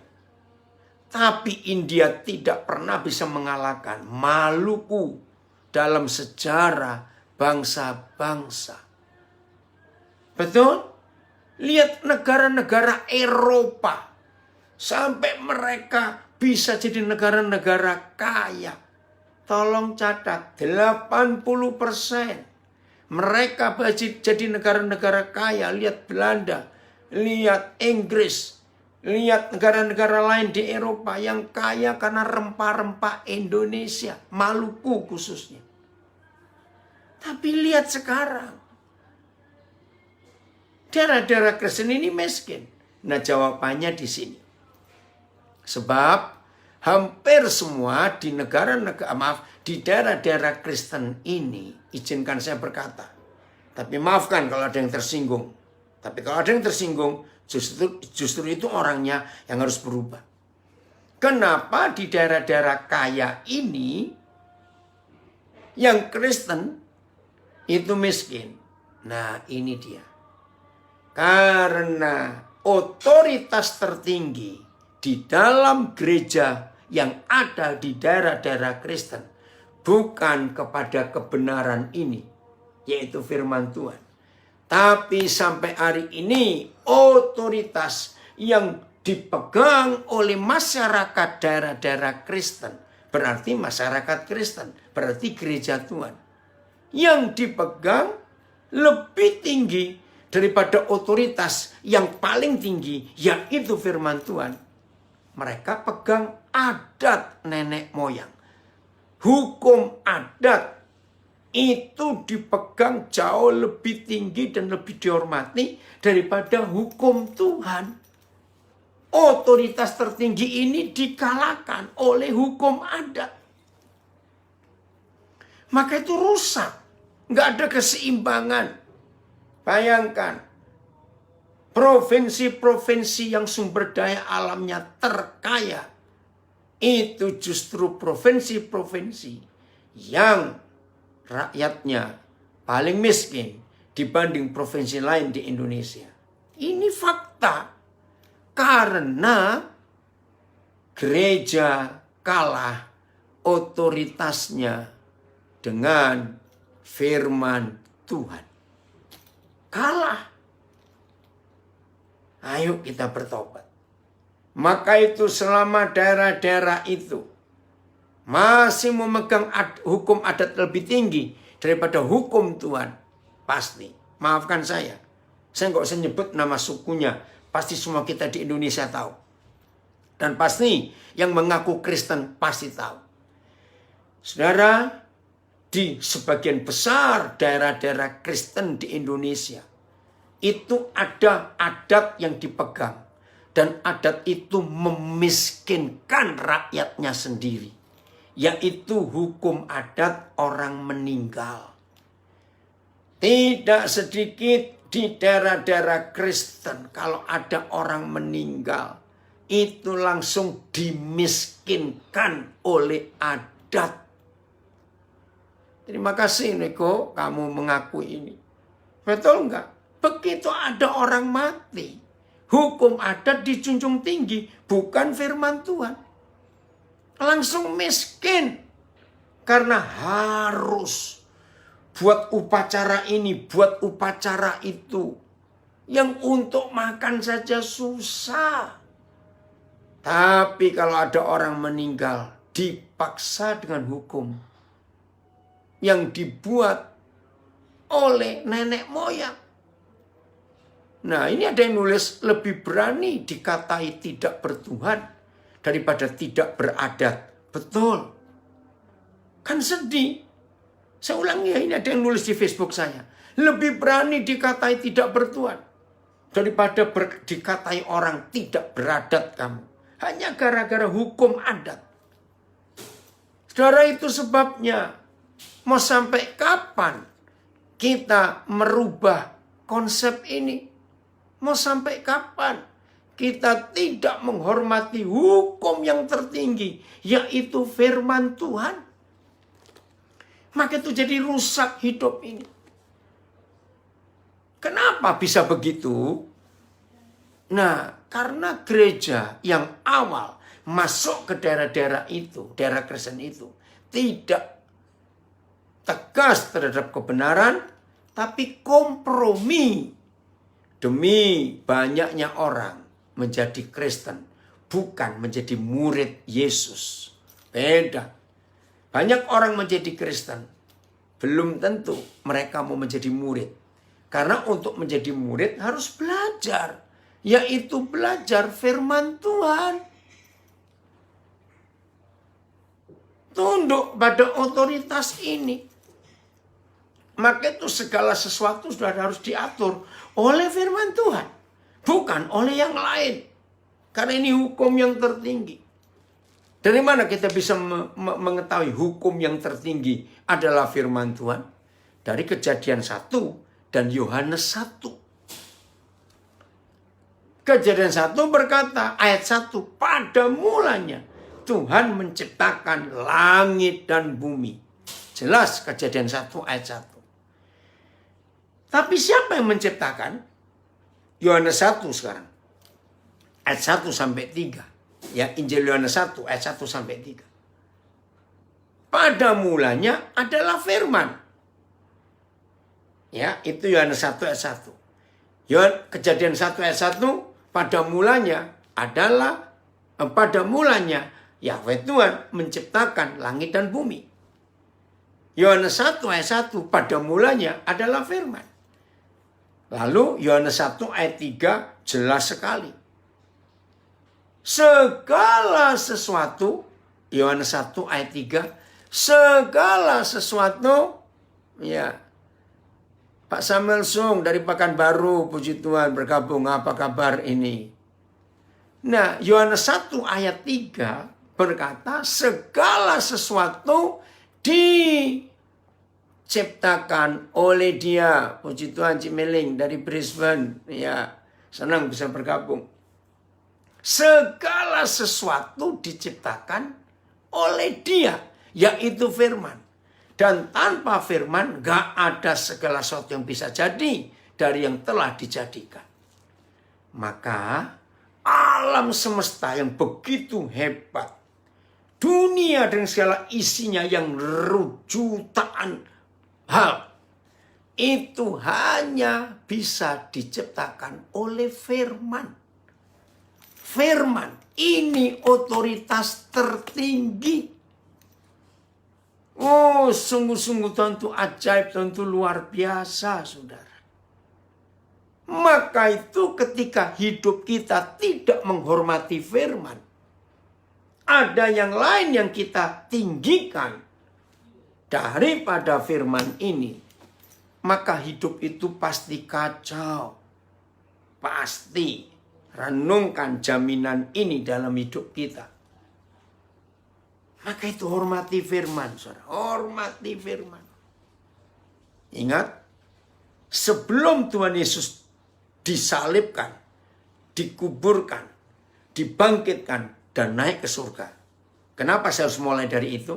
Tapi India tidak pernah bisa mengalahkan Maluku dalam sejarah bangsa-bangsa. Betul? Lihat negara-negara Eropa. Sampai mereka bisa jadi negara-negara kaya. Tolong catat, 80%. Mereka jadi negara-negara kaya. Lihat Belanda, lihat Inggris, lihat negara-negara lain di Eropa yang kaya karena rempah-rempah Indonesia, Maluku khususnya. Tapi lihat sekarang, daerah-daerah Kristen ini miskin. Nah, jawabannya di sini. Sebab hampir semua di di daerah-daerah Kristen ini, izinkan saya berkata, tapi maafkan kalau ada yang tersinggung. Tapi kalau ada yang tersinggung, justru itu orangnya yang harus berubah. Kenapa di daerah-daerah kaya ini, yang Kristen itu miskin? Nah, ini dia. Karena otoritas tertinggi di dalam gereja yang ada di daerah-daerah Kristen bukan kepada kebenaran ini, yaitu firman Tuhan. Tapi sampai hari ini otoritas yang dipegang oleh masyarakat daerah-daerah Kristen, berarti masyarakat Kristen, berarti gereja Tuhan, yang dipegang lebih tinggi daripada otoritas yang paling tinggi, yaitu firman Tuhan. Mereka pegang adat nenek moyang. Hukum adat itu dipegang jauh lebih tinggi dan lebih dihormati daripada hukum Tuhan. Otoritas tertinggi ini dikalahkan oleh hukum adat. Maka itu rusak. Nggak ada keseimbangan. Bayangkan, provinsi-provinsi yang sumber daya alamnya terkaya, itu justru provinsi-provinsi yang rakyatnya paling miskin dibanding provinsi lain di Indonesia. Ini fakta. Karena gereja kalah otoritasnya dengan firman Tuhan. Kalah. Ayo kita bertobat. Maka itu selama daerah-daerah itu masih memegang hukum adat lebih tinggi daripada hukum Tuhan, pasti, maafkan saya nggak usah nyebut nama sukunya, pasti semua kita di Indonesia tahu. Dan pasti yang mengaku Kristen pasti tahu. Saudara, di sebagian besar daerah-daerah Kristen di Indonesia, itu ada adat yang dipegang. Dan adat itu memiskinkan rakyatnya sendiri. Yaitu hukum adat orang meninggal. Tidak sedikit di daerah-daerah Kristen, kalau ada orang meninggal, itu langsung dimiskinkan oleh adat. Terima kasih Neko, kamu mengakui ini. Betul enggak? Begitu ada orang mati, hukum adat dijunjung tinggi, bukan firman Tuhan. Langsung miskin. Karena harus buat upacara ini, buat upacara itu. Yang untuk makan saja susah. Tapi kalau ada orang meninggal, dipaksa dengan hukum yang dibuat oleh nenek moyang. Nah, ini ada yang nulis lebih berani dikatai tidak bertuhan daripada tidak beradat. Betul. Kan sedih. Saya ulangi ya, ini ada yang nulis di Facebook saya. Lebih berani dikatai tidak bertuhan daripada dikatai orang tidak beradat kamu. Hanya gara-gara hukum adat. Saudara, itu sebabnya. Mau sampai kapan kita merubah konsep ini? Mau sampai kapan kita tidak menghormati hukum yang tertinggi, yaitu firman Tuhan? Maka itu jadi rusak hidup ini. Kenapa bisa begitu? Nah, karena gereja yang awal masuk ke daerah-daerah itu, daerah Kristen itu, tidak tegas terhadap kebenaran, tapi kompromi demi banyaknya orang menjadi Kristen, bukan menjadi murid Yesus. Beda. Banyak orang menjadi Kristen, belum tentu mereka mau menjadi murid. Karena untuk menjadi murid harus belajar. yaitu belajar firman Tuhan. Tunduk pada otoritas ini. Maka itu segala sesuatu sudah harus diatur oleh firman Tuhan. Bukan oleh yang lain. Karena ini hukum yang tertinggi. Dari mana kita bisa mengetahui hukum yang tertinggi adalah firman Tuhan? Dari Kejadian 1 dan Yohanes 1. Kejadian 1 berkata, ayat 1, pada mulanya Tuhan menciptakan langit dan bumi. Jelas Kejadian 1 ayat 1. Tapi siapa yang menciptakan? Yohanes 1 sekarang. Ayat 1 sampai 3. Ya, Injil Yohanes 1 ayat 1 sampai 3. Pada mulanya adalah firman. Ya, itu Yohanes 1 ayat 1. Kejadian 1 ayat 1, pada mulanya Yahweh Tuhan menciptakan langit dan bumi. Yohanes 1 ayat 1, pada mulanya adalah firman. Lalu Yohanes 1 ayat 3 jelas sekali. Segala sesuatu, Yohanes 1 ayat 3, segala sesuatu, ya. Pak Samuel Sung dari Pekanbaru, puji Tuhan bergabung, apa kabar ini? Nah, Yohanes 1 ayat 3 berkata, segala sesuatu diciptakan oleh Dia. Puji Tuhan, Cimeling dari Brisbane, ya, senang bisa bergabung. Segala sesuatu diciptakan oleh Dia, yaitu firman. Dan tanpa firman gak ada segala sesuatu yang bisa jadi dari yang telah dijadikan. Maka alam semesta yang begitu hebat, dunia dengan segala isinya yang jutaan hal, itu hanya bisa diciptakan oleh firman. Firman ini otoritas tertinggi. Oh, sungguh-sungguh tentu ajaib, tentu luar biasa, saudara. Maka itu ketika hidup kita tidak menghormati firman, ada yang lain yang kita tinggikan daripada firman ini, maka hidup itu pasti kacau. Pasti. Renungkan jaminan ini dalam hidup kita. Maka itu hormati firman, saudara. Hormati firman. Ingat, sebelum Tuhan Yesus disalibkan, dikuburkan, dibangkitkan, dan naik ke surga. Kenapa saya harus mulai dari itu?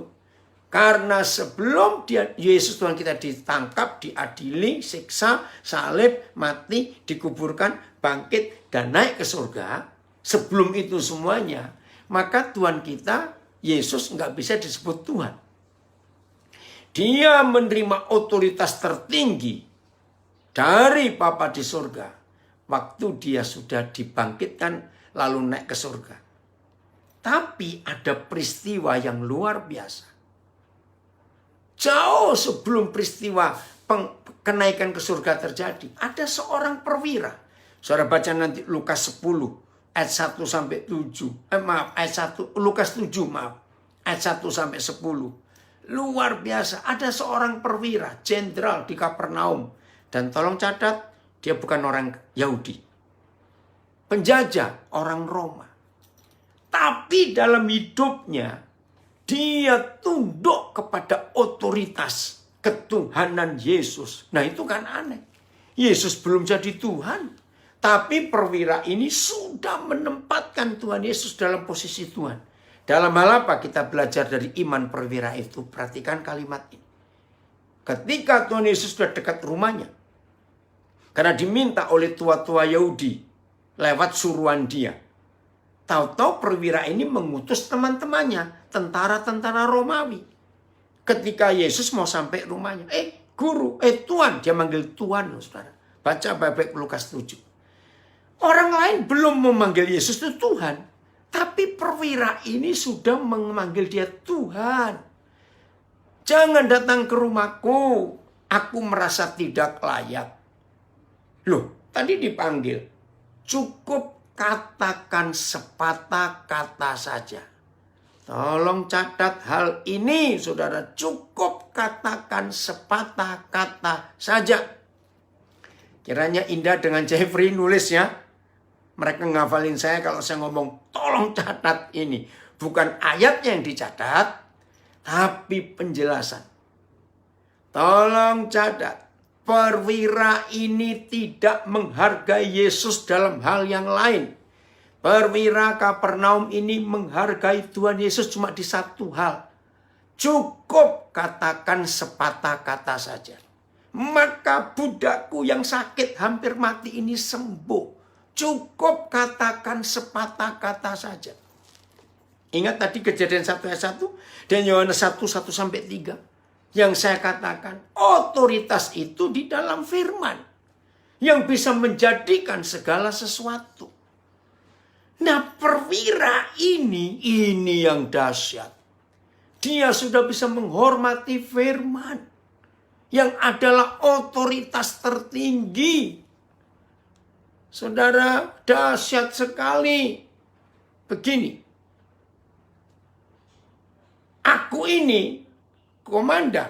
Karena sebelum Yesus Tuhan kita ditangkap, diadili, siksa, salib, mati, dikuburkan, bangkit, dan naik ke surga, sebelum itu semuanya, maka Tuhan kita, Yesus, nggak bisa disebut Tuhan. Dia menerima otoritas tertinggi dari Bapa di surga, waktu dia sudah dibangkitkan, lalu naik ke surga. Tapi ada peristiwa yang luar biasa. Jauh sebelum peristiwa kenaikan ke surga terjadi, ada seorang perwira. Saudara baca nanti Lukas 10 ayat 1 sampai 7. Lukas 7 ayat 1 sampai 10. Luar biasa, ada seorang perwira, jenderal di Kapernaum. Dan tolong catat, dia bukan orang Yahudi. Penjajah, orang Roma. Tapi dalam hidupnya, dia tunduk kepada otoritas ketuhanan Yesus. Nah itu kan aneh. Yesus belum jadi Tuhan. Tapi perwira ini sudah menempatkan Tuhan Yesus dalam posisi Tuhan. Dalam hal apa kita belajar dari iman perwira itu? Perhatikan kalimat ini. Ketika Tuhan Yesus sudah dekat rumahnya. Karena diminta oleh tua-tua Yahudi lewat suruhan dia. Tahu-tahu perwira ini mengutus teman-temannya, tentara-tentara Romawi. Ketika Yesus mau sampai rumahnya. Guru, Tuhan. Dia manggil Tuhan, saudara. Baca baik-baik Lukas 7. Orang lain belum memanggil Yesus itu Tuhan. Tapi perwira ini sudah memanggil dia Tuhan. Jangan datang ke rumahku. Aku merasa tidak layak. Loh, tadi dipanggil. cukup katakan sepatah kata saja. Tolong catat hal ini, saudara. Cukup katakan sepatah kata saja. Kiranya indah dengan Jeffrey nulisnya. Mereka ngafalin saya kalau saya ngomong, tolong catat ini. Bukan ayatnya yang dicatat, tapi penjelasan. Tolong catat. Perwira ini tidak menghargai Yesus dalam hal yang lain. Perwira Kapernaum ini menghargai Tuhan Yesus cuma di satu hal. Cukup katakan sepatah kata saja. Maka budakku yang sakit hampir mati ini sembuh. Cukup katakan sepatah kata saja. Ingat tadi Kejadian 1 ayat 1 dan Yohanes 1:1-3. Yang saya katakan, otoritas itu di dalam firman. Yang bisa menjadikan segala sesuatu. Nah, perwira ini yang dahsyat. Dia sudah bisa menghormati firman. Yang adalah otoritas tertinggi. Saudara, dahsyat sekali. Begini. Aku ini komandan,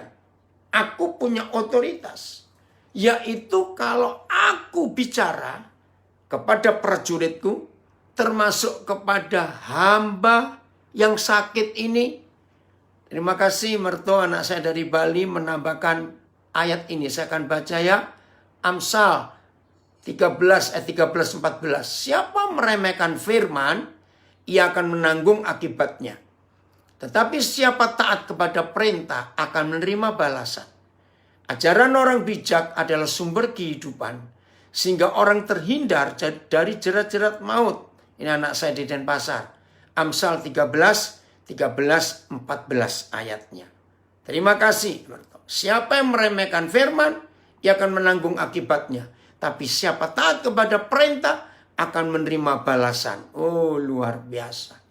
aku punya otoritas. Yaitu kalau aku bicara kepada prajuritku, termasuk kepada hamba yang sakit ini. Terima kasih mertua anak saya dari Bali menambahkan ayat ini. Saya akan baca ya. Amsal 13 ayat 13-14. Siapa meremehkan firman, ia akan menanggung akibatnya. Tetapi siapa taat kepada perintah akan menerima balasan. Ajaran orang bijak adalah sumber kehidupan. Sehingga orang terhindar dari jerat-jerat maut. Ini anak saya di Denpasar. Amsal 13-14 ayatnya. Terima kasih. Siapa yang meremehkan firman, ia akan menanggung akibatnya. Tapi siapa taat kepada perintah akan menerima balasan. Oh, luar biasa.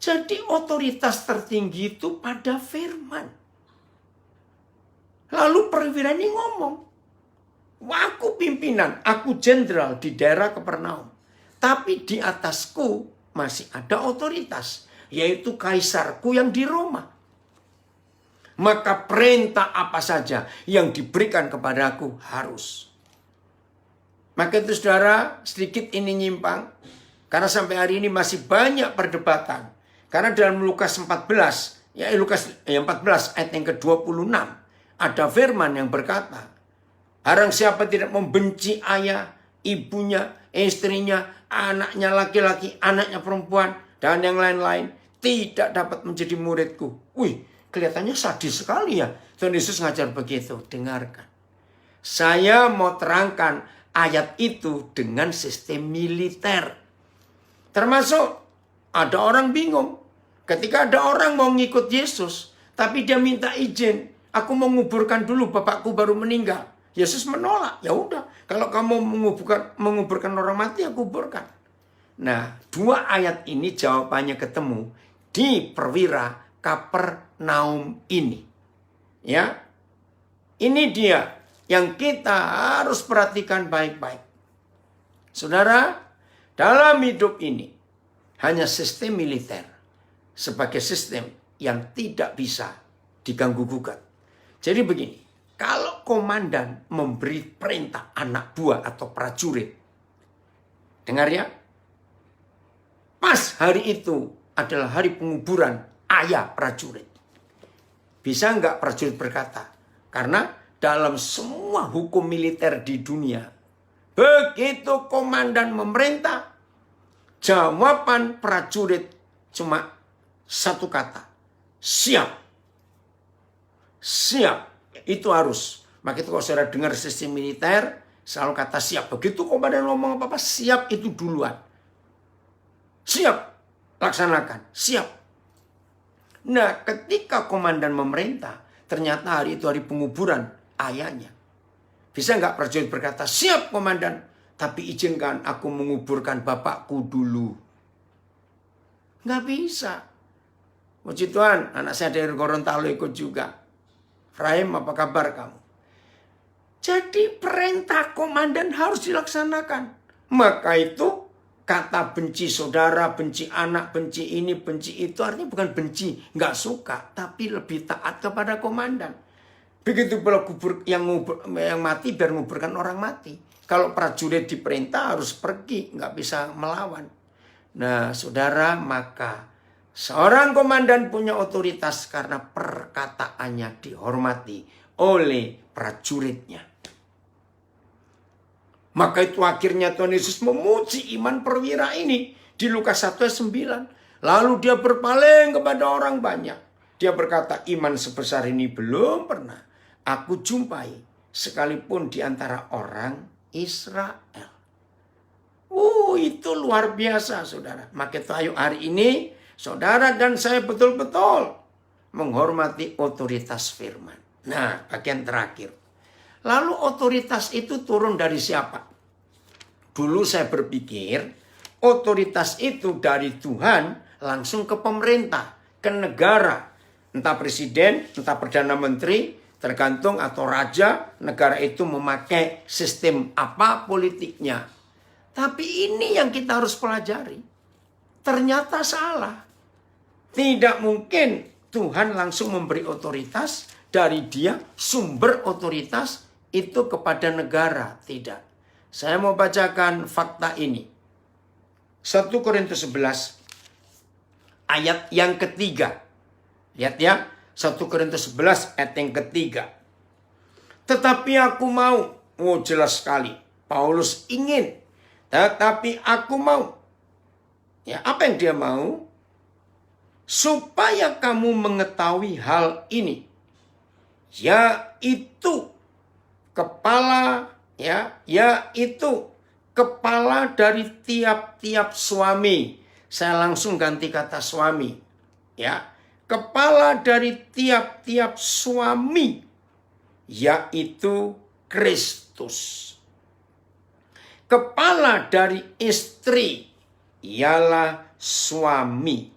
Jadi otoritas tertinggi itu pada firman. Lalu perwira ini ngomong, aku pimpinan, aku jenderal di daerah Kapernaum. Tapi di atasku masih ada otoritas, yaitu kaisarku yang di Roma. Maka perintah apa saja yang diberikan kepadaku harus. Maka itu saudara, sedikit ini nyimpang. Karena sampai hari ini masih banyak perdebatan. Karena dalam Lukas 14, Lukas 14 ayat yang ke-26, ada firman yang berkata, barang siapa tidak membenci ayah, ibunya, istrinya, anaknya laki-laki, anaknya perempuan, dan yang lain-lain, tidak dapat menjadi muridku. Wih, kelihatannya sadis sekali ya. Tuhan Yesus ngajar begitu. Dengarkan. Saya mau terangkan ayat itu dengan sistem militer. Termasuk ada orang bingung. Ketika ada orang mau ngikut Yesus, tapi dia minta izin, aku mau menguburkan dulu, bapakku baru meninggal. Yesus menolak. Ya udah, kalau kamu menguburkan orang mati, aku kuburkan. Nah, dua ayat ini jawabannya ketemu di perwira Kapernaum ini. Ya, ini dia yang kita harus perhatikan baik-baik. Saudara, dalam hidup ini hanya sistem militer sebagai sistem yang tidak bisa diganggu-gugat. Jadi begini, kalau komandan memberi perintah anak buah atau prajurit, dengar ya, pas hari itu adalah hari penguburan ayah prajurit. Bisa nggak prajurit berkata? Karena dalam semua hukum militer di dunia, begitu komandan memerintah, jawaban prajurit cuma satu kata, siap. Siap, itu harus. Maka itu kalau saudara dengar sistem militer, selalu kata siap. Begitu komandan ngomong apa-apa, siap itu duluan. Siap, laksanakan, siap. Nah, ketika komandan memerintah, ternyata hari itu hari penguburan ayahnya. Bisa nggak prajurit berkata, siap komandan, tapi izinkan aku menguburkan bapakku dulu. Nggak bisa. Puji Tuhan, anak saya dari Gorontalo ikut juga. Rahim, apa kabar kamu? Jadi perintah komandan harus dilaksanakan. Maka itu kata benci saudara, benci anak, benci ini, benci itu artinya bukan benci, nggak suka, tapi lebih taat kepada komandan. Begitu pula yang mati biar nguburkan orang mati. Kalau prajurit diperintah harus pergi, nggak bisa melawan. Nah, saudara, maka seorang komandan punya otoritas karena perkataannya dihormati oleh prajuritnya. Maka itu akhirnya Tuhan Yesus memuji iman perwira ini di Lukas 1 ayat 9. Lalu dia berpaling kepada orang banyak. Dia berkata, iman sebesar ini belum pernah aku jumpai sekalipun di antara orang Israel. Itu luar biasa, saudara. Maka itu ayo hari ini saudara dan saya betul-betul menghormati otoritas firman. Nah, bagian terakhir. Lalu otoritas itu turun dari siapa? Dulu saya berpikir otoritas itu dari Tuhan langsung ke pemerintah, ke negara. Entah presiden, entah perdana menteri, tergantung atau raja, negara itu memakai sistem apa politiknya. Tapi ini yang kita harus pelajari. Ternyata salah. Tidak mungkin Tuhan langsung memberi otoritas dari dia, sumber otoritas itu kepada negara. Tidak. Saya mau bacakan fakta ini. 1 Korintus 11 ayat yang ketiga. Lihat ya. 1 Korintus 11 ayat yang ketiga. Tetapi aku mau. Jelas sekali. Paulus ingin. Tetapi aku mau. Ya, apa yang dia mau? Supaya kamu mengetahui hal ini. Yaitu kepala, yaitu kepala dari tiap-tiap suami. Saya langsung ganti kata suami. Ya, kepala dari tiap-tiap suami, yaitu Kristus. Kepala dari istri ialah suami.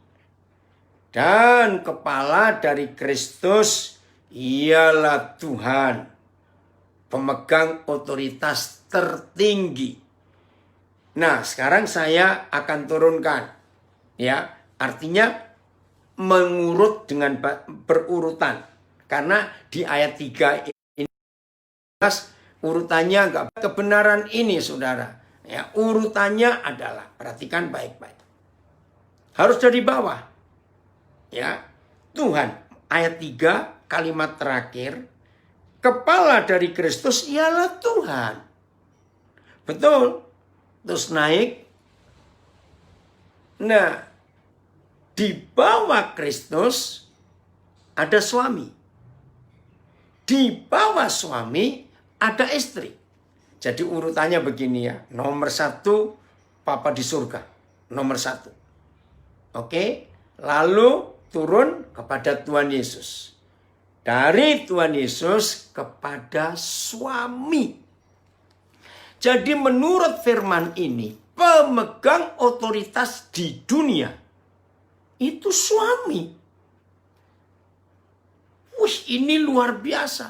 Dan kepala dari Kristus ialah Tuhan. Pemegang otoritas tertinggi. Nah, sekarang saya akan turunkan. Ya, artinya mengurut dengan berurutan. Karena di ayat 3 ini urutannya enggak kebenaran ini, saudara. Ya, urutannya adalah, perhatikan baik-baik. Harus dari bawah. Ya, Tuhan, ayat 3 kalimat terakhir, kepala dari Kristus ialah Tuhan. Betul. Terus naik. Nah, di bawah Kristus ada suami. Di bawah suami ada istri. Jadi urutannya begini ya. Nomor 1, Papa di surga. Nomor 1. Oke. Lalu turun kepada Tuhan Yesus. Dari Tuhan Yesus kepada suami. Jadi menurut firman ini, pemegang otoritas di dunia itu suami. Ini luar biasa.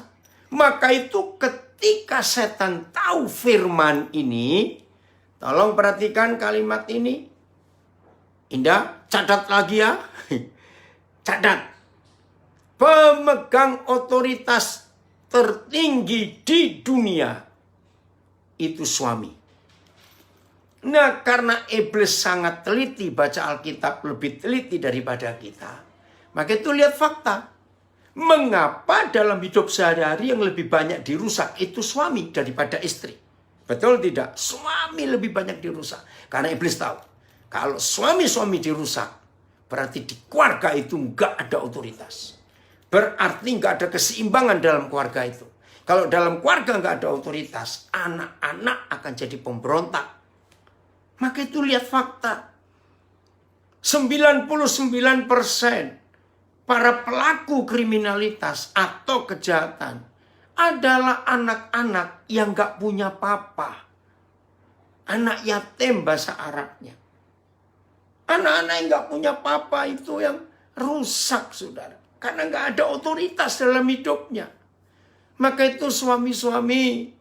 Maka itu ketika setan tahu firman ini, tolong perhatikan kalimat ini. Indah, catat lagi ya. Catat. Pemegang otoritas tertinggi di dunia itu suami. Nah, karena iblis sangat teliti baca Alkitab, lebih teliti daripada kita, maka itu lihat fakta. Mengapa dalam hidup sehari-hari yang lebih banyak dirusak itu suami daripada istri? Betul tidak? Suami lebih banyak dirusak. Karena iblis tahu, kalau suami-suami dirusak, berarti di keluarga itu nggak ada otoritas. Berarti nggak ada keseimbangan dalam keluarga itu. Kalau dalam keluarga nggak ada otoritas, anak-anak akan jadi pemberontak. Maka itu lihat fakta. 99% para pelaku kriminalitas atau kejahatan adalah anak-anak yang nggak punya papa. Anak yatim bahasa Arabnya. Anak-anak yang nggak punya papa itu yang rusak, saudara. Karena nggak ada otoritas dalam hidupnya. Maka itu suami-suami,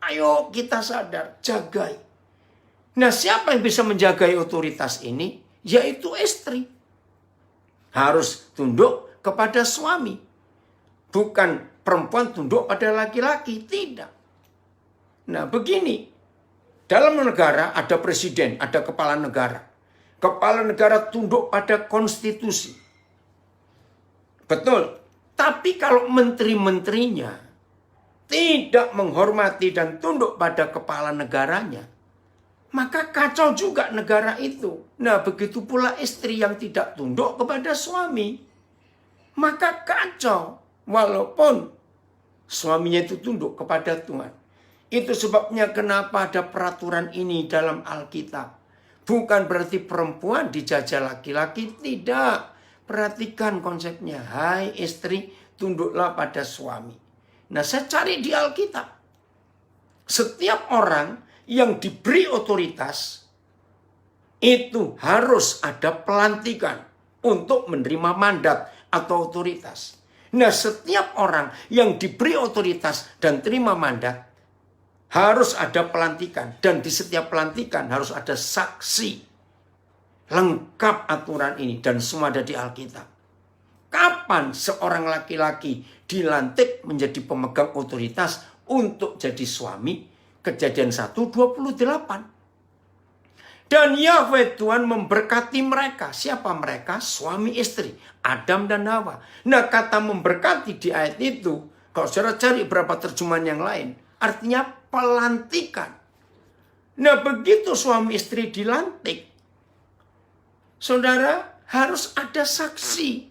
ayo kita sadar, jagai. Nah, siapa yang bisa menjaga otoritas ini? Yaitu istri. Harus tunduk kepada suami. Bukan perempuan tunduk pada laki-laki. Tidak. Nah, begini. Dalam negara ada presiden, ada kepala negara. Kepala negara tunduk pada konstitusi. Betul. Tapi kalau menteri-menterinya tidak menghormati dan tunduk pada kepala negaranya, maka kacau juga negara itu. Nah, begitu pula istri yang tidak tunduk kepada suami, maka kacau walaupun suaminya itu tunduk kepada Tuhan. Itu sebabnya kenapa ada peraturan ini dalam Alkitab. Bukan berarti perempuan dijajah laki-laki, tidak. Perhatikan konsepnya. Hai istri, tunduklah pada suami. Nah, saya cari di Alkitab. Setiap orang yang diberi otoritas, itu harus ada pelantikan untuk menerima mandat atau otoritas. Nah, setiap orang yang diberi otoritas dan terima mandat, harus ada pelantikan. Dan di setiap pelantikan harus ada saksi. Lengkap aturan ini dan semua ada di Alkitab. Kapan seorang laki-laki dilantik menjadi pemegang otoritas untuk jadi suami? Kejadian 1:28. Dan Yahweh Tuhan memberkati mereka. Siapa mereka? Suami istri. Adam dan Hawa. Nah, kata memberkati di ayat itu, kalau saudara cari berapa terjemahan yang lain, artinya pelantikan. Nah, begitu suami istri dilantik, saudara harus ada saksi.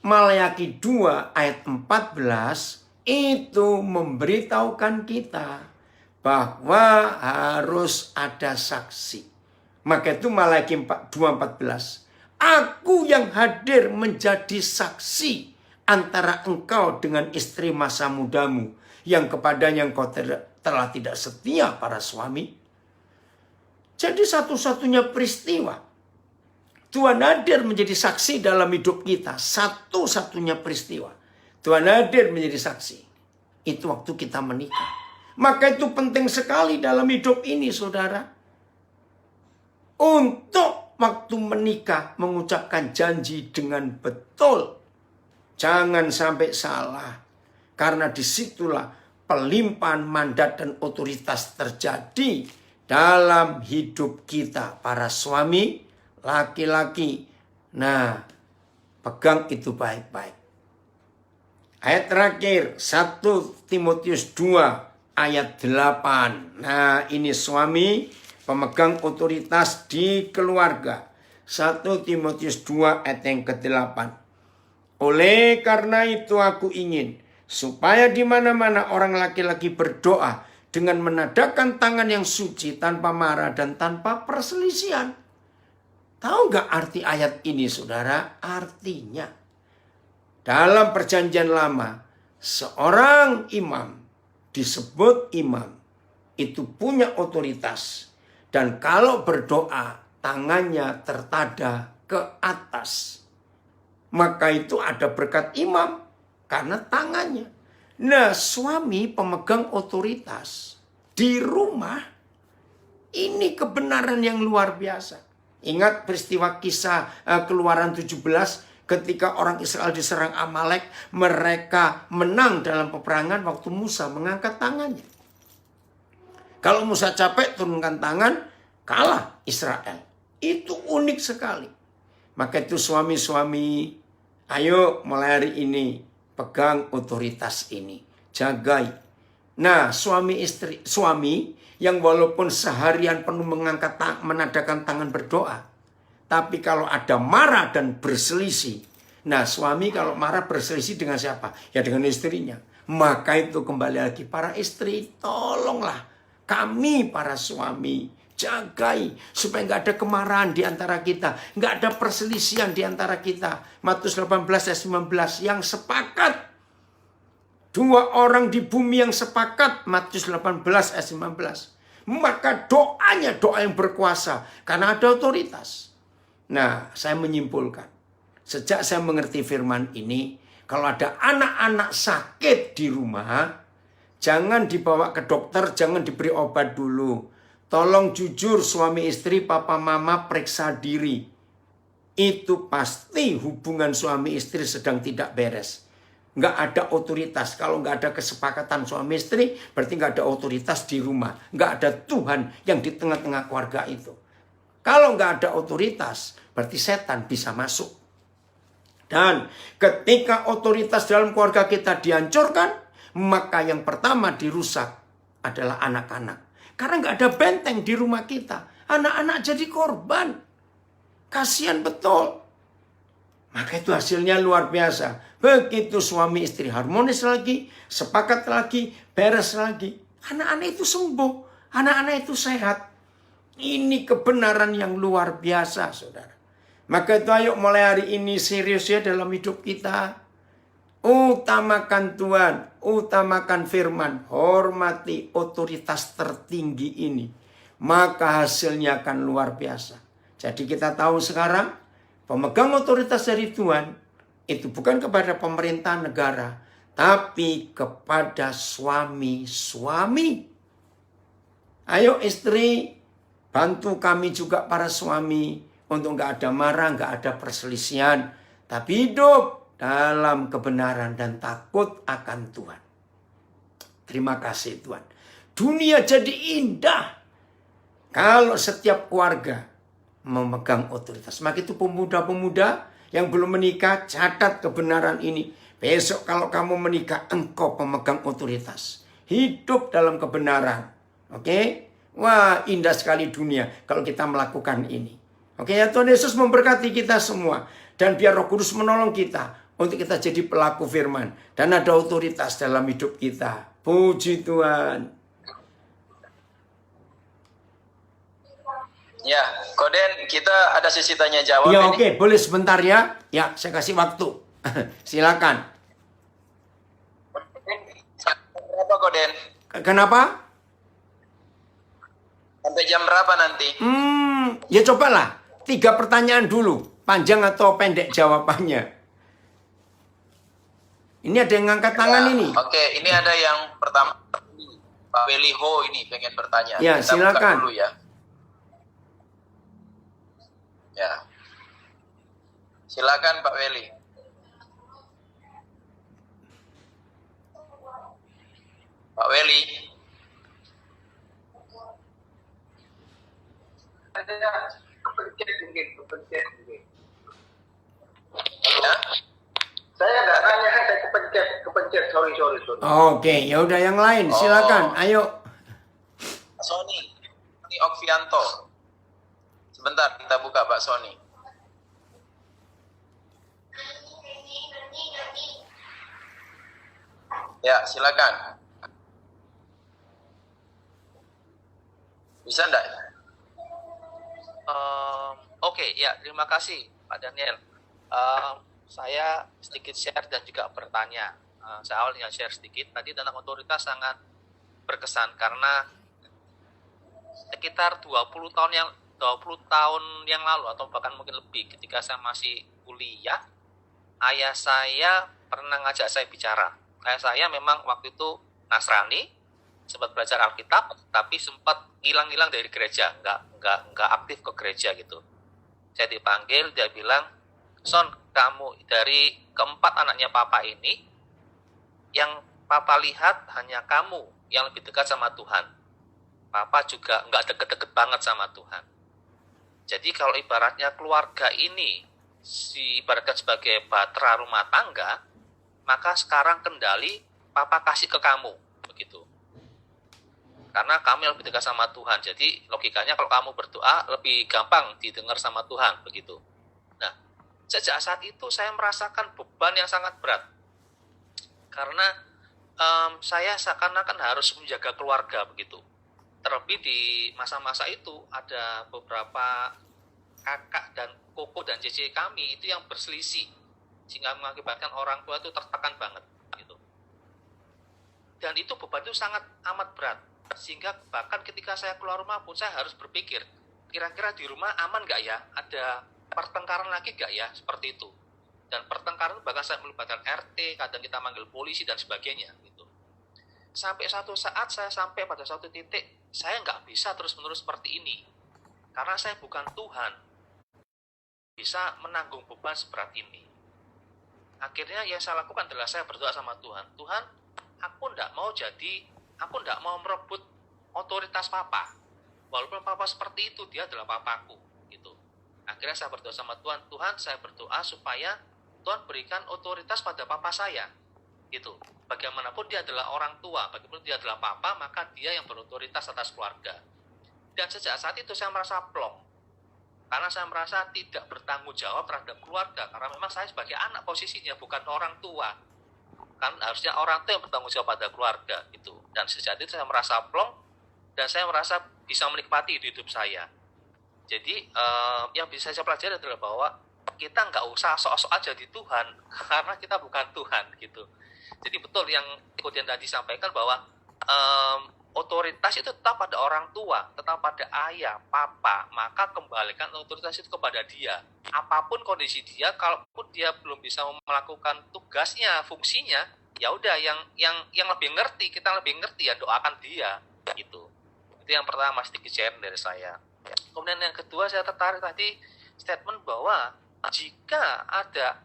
Maleakhi 2 ayat 14 itu memberitahukan kita bahwa harus ada saksi. Maka itu Maleakhi 2:14. Aku yang hadir menjadi saksi antara engkau dengan istri masa mudamu yang kepadanya engkau telah tidak setia para suami. Jadi satu-satunya peristiwa Tuhan hadir menjadi saksi dalam hidup kita. Satu-satunya peristiwa Tuhan hadir menjadi saksi. Itu waktu kita menikah. Maka itu penting sekali dalam hidup ini, saudara. Untuk waktu menikah mengucapkan janji dengan betul. Jangan sampai salah. Karena disitulah pelimpahan mandat dan otoritas terjadi dalam hidup kita. Para suami, laki-laki. Nah, pegang itu baik-baik. Ayat terakhir, 1 Timotius 2 ayat 8. Nah, ini suami pemegang otoritas di keluarga. 1 Timotius 2 ayat yang ke-8. Oleh karena itu aku ingin supaya di mana-mana orang laki-laki berdoa dengan menadakan tangan yang suci tanpa marah dan tanpa perselisihan. Tahu nggak arti ayat ini, saudara? Artinya, dalam perjanjian lama, seorang imam disebut imam itu punya otoritas. Dan kalau berdoa, tangannya tertada ke atas. Maka itu ada berkat imam karena tangannya. Nah, suami pemegang otoritas di rumah, ini kebenaran yang luar biasa. Ingat peristiwa kisah Keluaran 17 ketika orang Israel diserang Amalek, mereka menang dalam peperangan waktu Musa mengangkat tangannya. Kalau Musa capek turunkan tangan, kalah Israel. Itu unik sekali. Maka itu suami-suami, ayo mulai hari ini pegang otoritas ini, jagai. Nah, suami yang walaupun seharian penuh menadakan tangan berdoa, tapi kalau ada marah dan berselisih, nah suami kalau marah berselisih dengan siapa? Ya dengan istrinya. Maka itu kembali lagi para istri, tolonglah kami para suami jagai supaya nggak ada kemarahan di antara kita, nggak ada perselisihan di antara kita. Matius 18 ayat 19 yang sepakat, 2 orang di bumi yang sepakat, Matius 18 ayat 19. Maka doanya doa yang berkuasa karena ada otoritas. Nah, saya menyimpulkan, sejak saya mengerti firman ini, kalau ada anak-anak sakit di rumah, jangan dibawa ke dokter, jangan diberi obat dulu. Tolong jujur suami istri, papa mama periksa diri. Itu pasti hubungan suami istri sedang tidak beres. Nggak ada otoritas. Kalau nggak ada kesepakatan suami istri, berarti nggak ada otoritas di rumah. Nggak ada Tuhan yang di tengah-tengah keluarga itu. Kalau nggak ada otoritas, berarti setan bisa masuk. Dan ketika otoritas dalam keluarga kita dihancurkan, maka yang pertama dirusak adalah anak-anak. Karena nggak ada benteng di rumah kita. Anak-anak jadi korban. Kasihan betul. Maka itu hasilnya luar biasa. Begitu suami istri harmonis lagi, sepakat lagi, beres lagi. Anak-anak itu sembuh. Anak-anak itu sehat. Ini kebenaran yang luar biasa, saudara. Maka itu ayo mulai hari ini serius ya dalam hidup kita. Utamakan Tuhan, utamakan firman, hormati otoritas tertinggi ini. Maka hasilnya akan luar biasa. Jadi kita tahu sekarang, pemegang otoritas dari Tuhan, itu bukan kepada pemerintah negara, tapi kepada suami-suami. Ayo istri, bantu kami juga para suami, untuk nggak ada marah, nggak ada perselisihan, tapi hidup dalam kebenaran dan takut akan Tuhan. Terima kasih Tuhan. Dunia jadi indah kalau setiap keluarga memegang otoritas. Maka itu pemuda-pemuda yang belum menikah, catat kebenaran ini. Besok kalau kamu menikah, engkau pemegang otoritas. Hidup dalam kebenaran. Oke? Wah, indah sekali dunia kalau kita melakukan ini. Oke, ya Tuhan Yesus memberkati kita semua. Dan biar Roh Kudus menolong kita untuk kita jadi pelaku firman. Dan ada otoritas dalam hidup kita. Puji Tuhan. Ya, Koden, kita ada sesi tanya jawab. Ya oke, boleh sebentar ya. Ya, saya kasih waktu. Silakan. Berapa Koden? Kenapa? Sampai jam berapa nanti? Ya cobalah. 3 pertanyaan dulu. Panjang atau pendek jawabannya. Ini ada yang ngangkat tangan ini. Oke, ini ada yang pertama. Pak Weliho ini pengen bertanya. Ya, kita silakan. buka dulu ya. Ya. Silakan Pak Weli. Pak Weli. Ya. Saya nggak nanya, saya kepencet. Sorry. Oke, ya udah yang lain. Silakan. Ayo. Sony. Ini Okvianto. Sebentar, kita buka Pak Sony. Ya, silakan. Bisa enggak? Oke, ya terima kasih Pak Daniel. Saya sedikit share dan juga bertanya. Saya awal dengan share sedikit. Tadi tentang otoritas sangat berkesan karena sekitar 20 tahun yang lalu atau bahkan mungkin lebih ketika saya masih kuliah, ayah saya pernah ngajak saya bicara. Ayah saya memang waktu itu Nasrani, sempat belajar Alkitab, tapi sempat hilang-hilang dari gereja, nggak aktif ke gereja gitu. Saya dipanggil, dia bilang, Son, kamu dari keempat anaknya papa ini, yang papa lihat hanya kamu yang lebih dekat sama Tuhan. Papa juga nggak deket-deket banget sama Tuhan. Jadi kalau ibaratnya keluarga ini ibaratkan sebagai bahtera rumah tangga, maka sekarang kendali papa kasih ke kamu, begitu. Karena kamu yang lebih dekat sama Tuhan. Jadi logikanya kalau kamu berdoa lebih gampang didengar sama Tuhan, begitu. Nah, sejak saat itu saya merasakan beban yang sangat berat. Karena saya seakan-akan harus menjaga keluarga, begitu. Terlebih di masa-masa itu ada beberapa kakak dan koko dan cece kami itu yang berselisih, sehingga mengakibatkan orang tua itu tertekan banget gitu. Dan itu beban itu sangat amat berat, sehingga bahkan ketika saya keluar rumah pun saya harus berpikir, kira-kira di rumah aman nggak ya, ada pertengkaran lagi nggak ya, seperti itu. Dan pertengkaran bahkan saya melibatkan RT, kadang kita manggil polisi dan sebagainya gitu. sampai satu saat saya sampai pada suatu titik, saya nggak bisa terus-menerus seperti ini. Karena saya bukan Tuhan, bisa menanggung beban seberat ini. Akhirnya yang saya lakukan adalah saya berdoa sama Tuhan. Tuhan, aku nggak mau merebut otoritas papa. Walaupun papa seperti itu, dia adalah papaku. Gitu. Akhirnya saya berdoa sama Tuhan. Tuhan, saya berdoa supaya Tuhan berikan otoritas pada papa saya. Gitu. Bagaimanapun dia adalah orang tua, bagaimanapun dia adalah papa, maka dia yang berotoritas atas keluarga. Dan sejak saat itu saya merasa plong. Karena saya merasa tidak bertanggung jawab terhadap keluarga. Karena memang saya sebagai anak posisinya, bukan orang tua. Kan harusnya orang tua yang bertanggung jawab pada keluarga. Gitu. Dan sejak itu saya merasa plong, dan saya merasa bisa menikmati hidup saya. Jadi yang bisa saya pelajari adalah bahwa kita nggak usah sok-sok aja di Tuhan, karena kita bukan Tuhan. Gitu. Jadi betul yang kemudian tadi sampaikan bahwa otoritas itu tetap pada orang tua, tetap pada ayah, papa, maka kembalikan otoritas itu kepada dia. Apapun kondisi dia, kalaupun dia belum bisa melakukan tugasnya, fungsinya, ya udah yang lebih ngerti, kita lebih ngerti ya doakan dia, gitu. Itu yang pertama sedikit share dari saya. Kemudian yang kedua saya tertarik tadi statement bahwa jika ada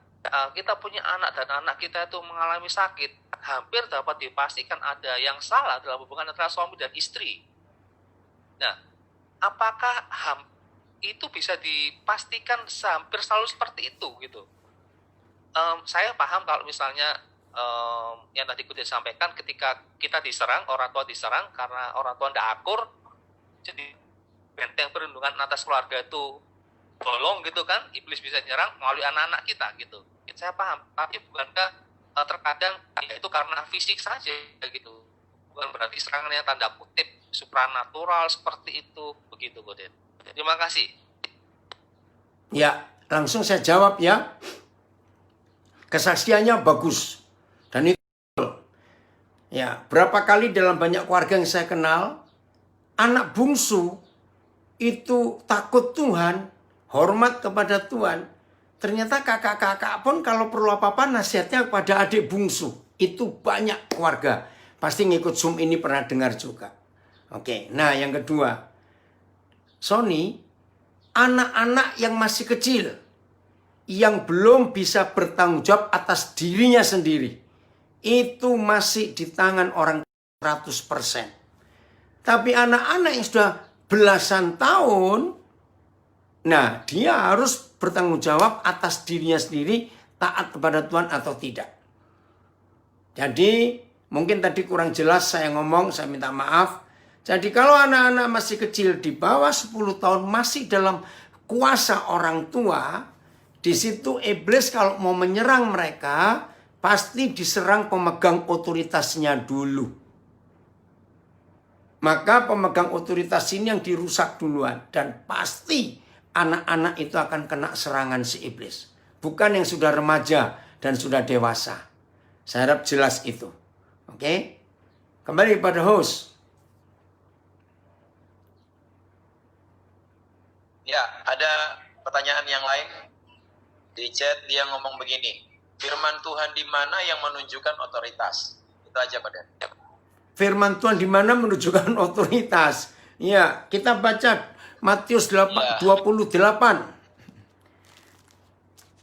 kita punya anak dan anak kita itu mengalami sakit, hampir dapat dipastikan ada yang salah dalam hubungan antara suami dan istri. Nah, apakah itu bisa dipastikan hampir selalu seperti itu gitu? Saya paham kalau misalnya yang tadi saya sampaikan, ketika kita diserang, orang tua diserang karena orang tua tidak akur, jadi benteng perlindungan atas keluarga itu bolong gitu kan, iblis bisa nyerang melalui anak-anak kita gitu. Saya paham, tapi bukankah terkadang ya itu karena fisik saja gitu, bukan berarti serangannya tanda kutip supranatural seperti itu, begitu Goden. Terima kasih. Ya, langsung saya jawab ya. Kesaksiannya bagus dan itu ya, berapa kali dalam banyak keluarga yang saya kenal, anak bungsu itu takut Tuhan, hormat kepada Tuhan. Ternyata kakak-kakak pun kalau perlu apa-apa nasihatnya kepada adik bungsu. Itu banyak keluarga. Pasti ngikut Zoom ini pernah dengar juga. Oke, nah yang kedua. Sony, anak-anak yang masih kecil, yang belum bisa bertanggung jawab atas dirinya sendiri, itu masih di tangan orang 100%. Tapi anak-anak yang sudah belasan tahun, nah dia harus bertanggung jawab atas dirinya sendiri, taat kepada Tuhan atau tidak. Jadi mungkin tadi kurang jelas saya ngomong, saya minta maaf. Jadi kalau anak-anak masih kecil di bawah 10 tahun masih dalam kuasa orang tua, di situ iblis kalau mau menyerang mereka pasti diserang pemegang otoritasnya dulu. Maka pemegang otoritas ini yang dirusak duluan, dan pasti anak-anak itu akan kena serangan si iblis. Bukan yang sudah remaja dan sudah dewasa. Saya harap jelas itu. Oke? Kembali pada host. Ya, ada pertanyaan yang lain. Di chat dia ngomong begini. Firman Tuhan di mana yang menunjukkan otoritas? Itu aja Pak. Firman Tuhan di mana menunjukkan otoritas? Ya, kita baca Matius 28.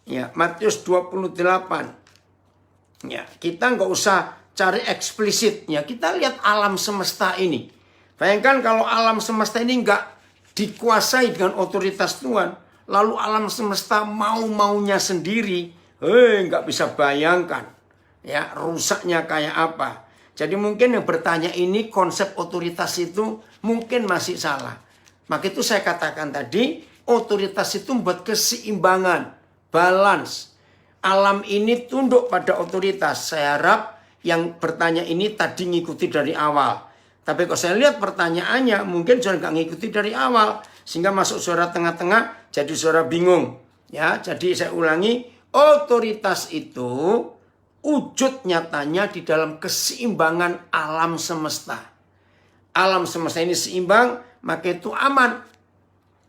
Ya, Matius 28. Ya, kita nggak usah cari eksplisitnya. Kita lihat alam semesta ini. Bayangkan kalau alam semesta ini nggak dikuasai dengan otoritas Tuhan, lalu alam semesta mau-maunya sendiri, nggak bisa bayangkan. Ya, rusaknya kayak apa. Jadi mungkin yang bertanya ini konsep otoritas itu mungkin masih salah. Maka itu saya katakan tadi, otoritas itu membuat keseimbangan, balance. Alam ini tunduk pada otoritas. Saya harap yang bertanya ini tadi ngikuti dari awal. Tapi kalau saya lihat pertanyaannya, mungkin sudah nggak ngikuti dari awal. Sehingga masuk suara tengah-tengah, jadi suara bingung. Ya, jadi saya ulangi, otoritas itu wujud nyatanya di dalam keseimbangan alam semesta. Alam semesta ini seimbang, maka itu aman.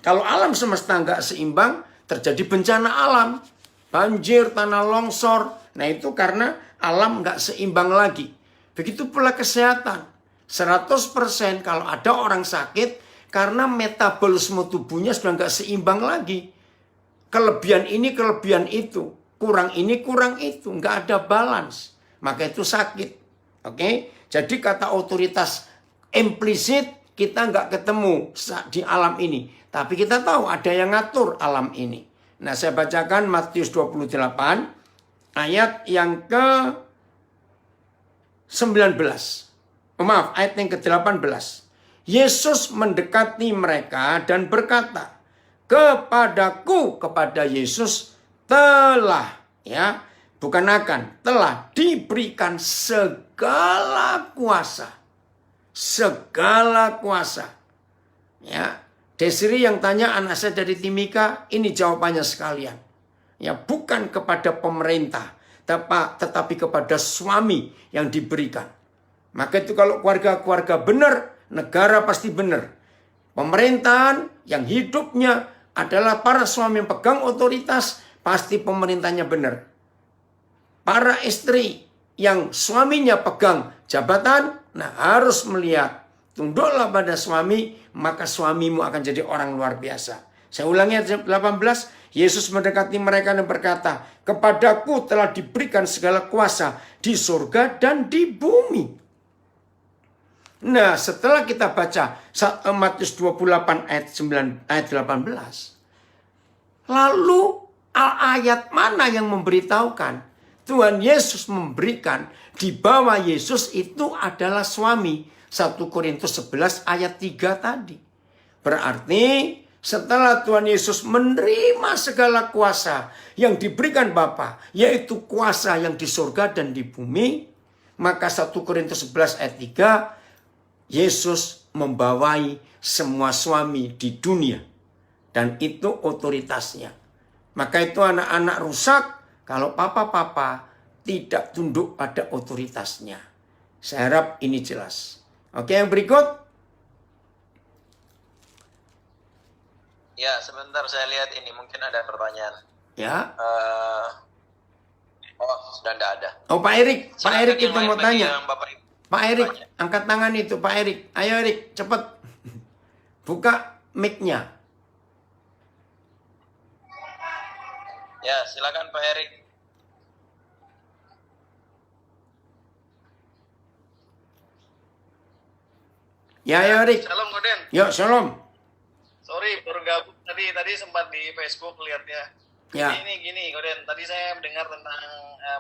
Kalau alam semesta nggak seimbang, terjadi bencana alam. Banjir, tanah longsor. Nah itu karena alam nggak seimbang lagi. Begitu pula kesehatan. 100% kalau ada orang sakit karena metabolisme tubuhnya sudah nggak seimbang lagi. Kelebihan ini, kelebihan itu. Kurang ini, kurang itu. Nggak ada balance. Maka itu sakit. Oke? Jadi kata otoritas implisit kita nggak ketemu di alam ini. Tapi kita tahu ada yang ngatur alam ini. Nah, saya bacakan Matius 28 ayat yang ke-19. Maaf, ayat yang ke-18. Yesus mendekati mereka dan berkata, kepadaku, kepada Yesus telah, ya, bukan akan, telah diberikan segala kuasa. Segala kuasa. Ya, Desri yang tanya anak saya dari Timika, ini jawabannya sekalian. Ya, bukan kepada pemerintah, tetapi kepada suami yang diberikan. Maka itu kalau keluarga-keluarga benar, negara pasti benar. Pemerintahan yang hidupnya adalah para suami yang pegang otoritas, pasti pemerintahnya benar. Para istri yang suaminya pegang jabatan, nah harus melihat, tunduklah pada suami, maka suamimu akan jadi orang luar biasa. Saya ulangi ayat 18, Yesus mendekati mereka dan berkata, kepadaku telah diberikan segala kuasa di surga dan di bumi. Nah, setelah kita baca Matius 28 ayat 9 ayat 18. Lalu ayat mana yang memberitahukan Tuhan Yesus memberikan di bawah Yesus itu adalah suami? 1 Korintus 11 ayat 3 tadi. Berarti setelah Tuhan Yesus menerima segala kuasa yang diberikan Bapa, yaitu kuasa yang di surga dan di bumi, maka 1 Korintus 11 ayat 3, Yesus membawai semua suami di dunia. Dan itu otoritasnya. Maka itu anak-anak rusak kalau papa-papa tidak tunduk pada otoritasnya. Saya harap ini jelas. Oke, yang berikut. Ya, sebentar saya lihat ini. Mungkin ada pertanyaan. Ya. Sudah tidak ada. Oh, Pak Erik. Pak Silakan Erik yang itu lain mau bagi tanya. yang Bapak Ibu. Pak Erik, Tanya. angkat tangan itu Pak Erik. Ayo Erik, cepat. Buka mic-nya. Ya, silakan Pak Erik. Ya, ayo Erik. Shalom Koden. Yuk, shalom. Sorry baru gabung tadi sempat di Facebook lihatnya. Ya. Ini gini Koden, tadi saya mendengar tentang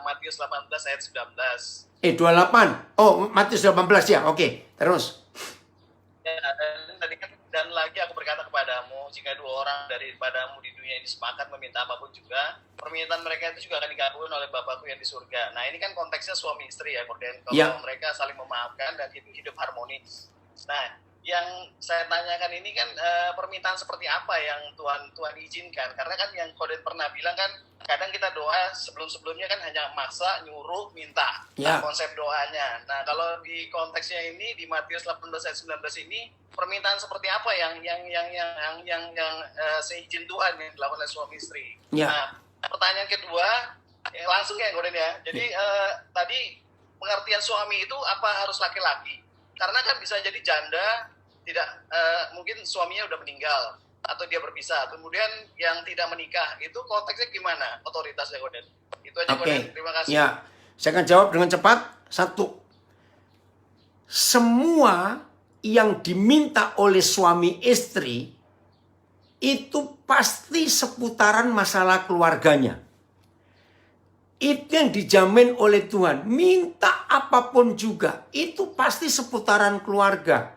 Matius 18 ayat 19. 28. Oh, Matius 18 ya. Oke, terus. Ya, dan tadi kan, dan lagi aku berkata kepadamu, jika dua orang daripadamu di dunia ini sepakat meminta apapun juga, permintaan mereka itu juga akan dikabulkan oleh Bapakku yang di surga. Nah, ini kan konteksnya suami istri ya, Koden. Kalau Ya. mereka saling memaafkan dan hidup harmonis. Nah, yang saya tanyakan ini kan permintaan seperti apa yang Tuhan izinkan? Karena kan yang Koden pernah bilang kan, kadang kita doa sebelum-sebelumnya kan hanya maksa, nyuruh, minta. Ya. Nah, konsep doanya. Nah, kalau di konteksnya ini di Matius 18 ayat 19 ini, permintaan seperti apa yang seizin Tuhan yang dilakukan oleh suami istri? Ya. Nah, pertanyaan kedua, langsung ya Koden ya. Jadi tadi pengertian suami itu apa harus laki-laki? Karena kan bisa jadi janda, tidak mungkin suaminya udah meninggal atau dia berpisah. Kemudian yang tidak menikah itu konteksnya gimana otoritasnya Koden? Itu aja Koden. Terima kasih. Ya, saya akan jawab dengan cepat. 1. Semua yang diminta oleh suami istri itu pasti seputaran masalah keluarganya. Itu yang dijamin oleh Tuhan. Minta apapun juga. Itu pasti seputaran keluarga.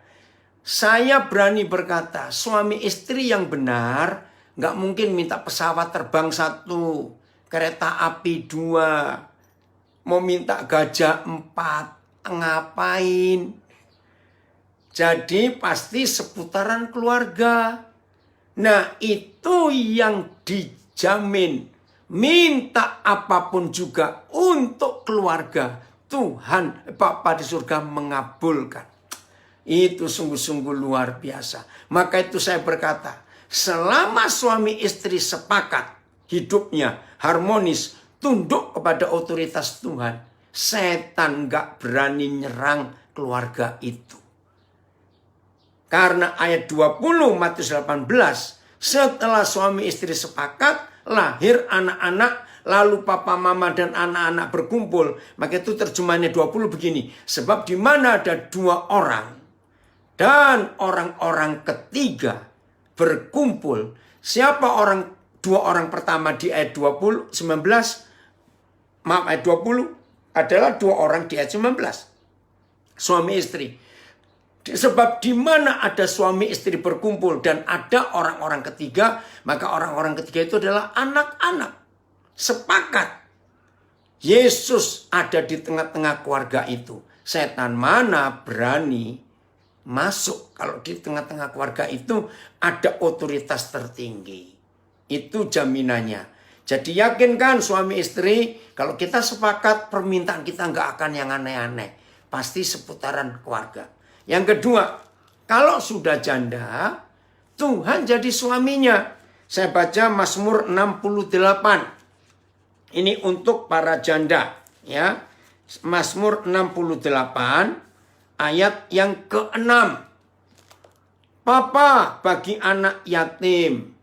Saya berani berkata, suami istri yang benar nggak mungkin minta pesawat terbang 1, kereta api 2, mau minta gajah 4, ngapain? Jadi pasti seputaran keluarga. Nah, itu yang dijamin. Minta apapun juga untuk keluarga. Tuhan, Bapa di surga mengabulkan. Itu sungguh-sungguh luar biasa. Maka itu saya berkata, selama suami istri sepakat hidupnya harmonis, tunduk kepada otoritas Tuhan, setan gak berani nyerang keluarga itu. Karena ayat 20 Matius 18, setelah suami istri sepakat, lahir anak-anak, lalu papa mama dan anak-anak berkumpul. Maka itu terjemahannya 20 begini, sebab di mana ada dua orang dan orang-orang ketiga berkumpul. Siapa dua orang pertama di ayat 20, 19, maaf ayat 20 adalah dua orang di ayat 19. Suami istri. Sebab di mana ada suami istri berkumpul dan ada orang-orang ketiga, maka orang-orang ketiga itu adalah anak-anak. Sepakat. Yesus ada di tengah-tengah keluarga itu. Setan mana berani masuk kalau di tengah-tengah keluarga itu ada otoritas tertinggi. Itu jaminannya. Jadi yakinkan suami istri, kalau kita sepakat permintaan kita nggak akan yang aneh-aneh. Pasti seputaran keluarga. Yang kedua, kalau sudah janda, Tuhan jadi suaminya. Saya baca Mazmur 68. Ini untuk para janda, ya. Mazmur 68 ayat yang ke-6. Papa bagi anak yatim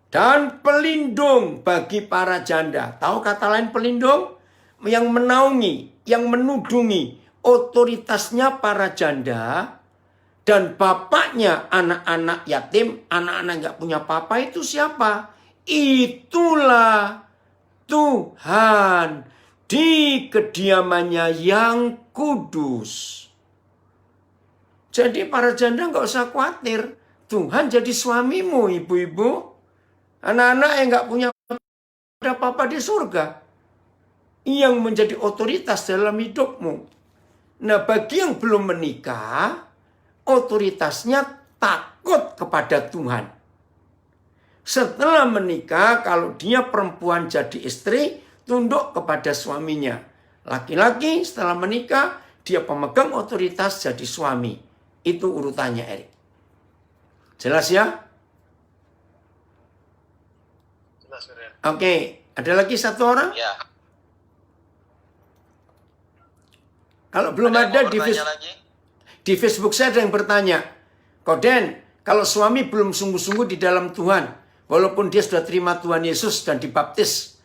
dan pelindung bagi para janda. Tahu kata lain pelindung? Yang menaungi, yang menudungi otoritasnya para janda dan bapaknya anak-anak yatim, anak-anak nggak punya papa itu siapa? Itulah Tuhan di kediamannya yang kudus. Jadi para janda nggak usah khawatir, Tuhan jadi suamimu, ibu-ibu. Anak-anak yang nggak punya papa di surga, yang menjadi otoritas dalam hidupmu. Nah, bagi yang belum menikah, otoritasnya takut kepada Tuhan. Setelah menikah, kalau dia perempuan jadi istri, tunduk kepada suaminya. Laki-laki setelah menikah, dia pemegang otoritas jadi suami. Itu urutannya, Erik. Jelas ya? Jelas, Beren. Oke, ada lagi satu orang? Ya. Kalau belum ada lagi? di Facebook saya ada yang bertanya, Koden, kalau suami belum sungguh-sungguh di dalam Tuhan, walaupun dia sudah terima Tuhan Yesus dan dibaptis,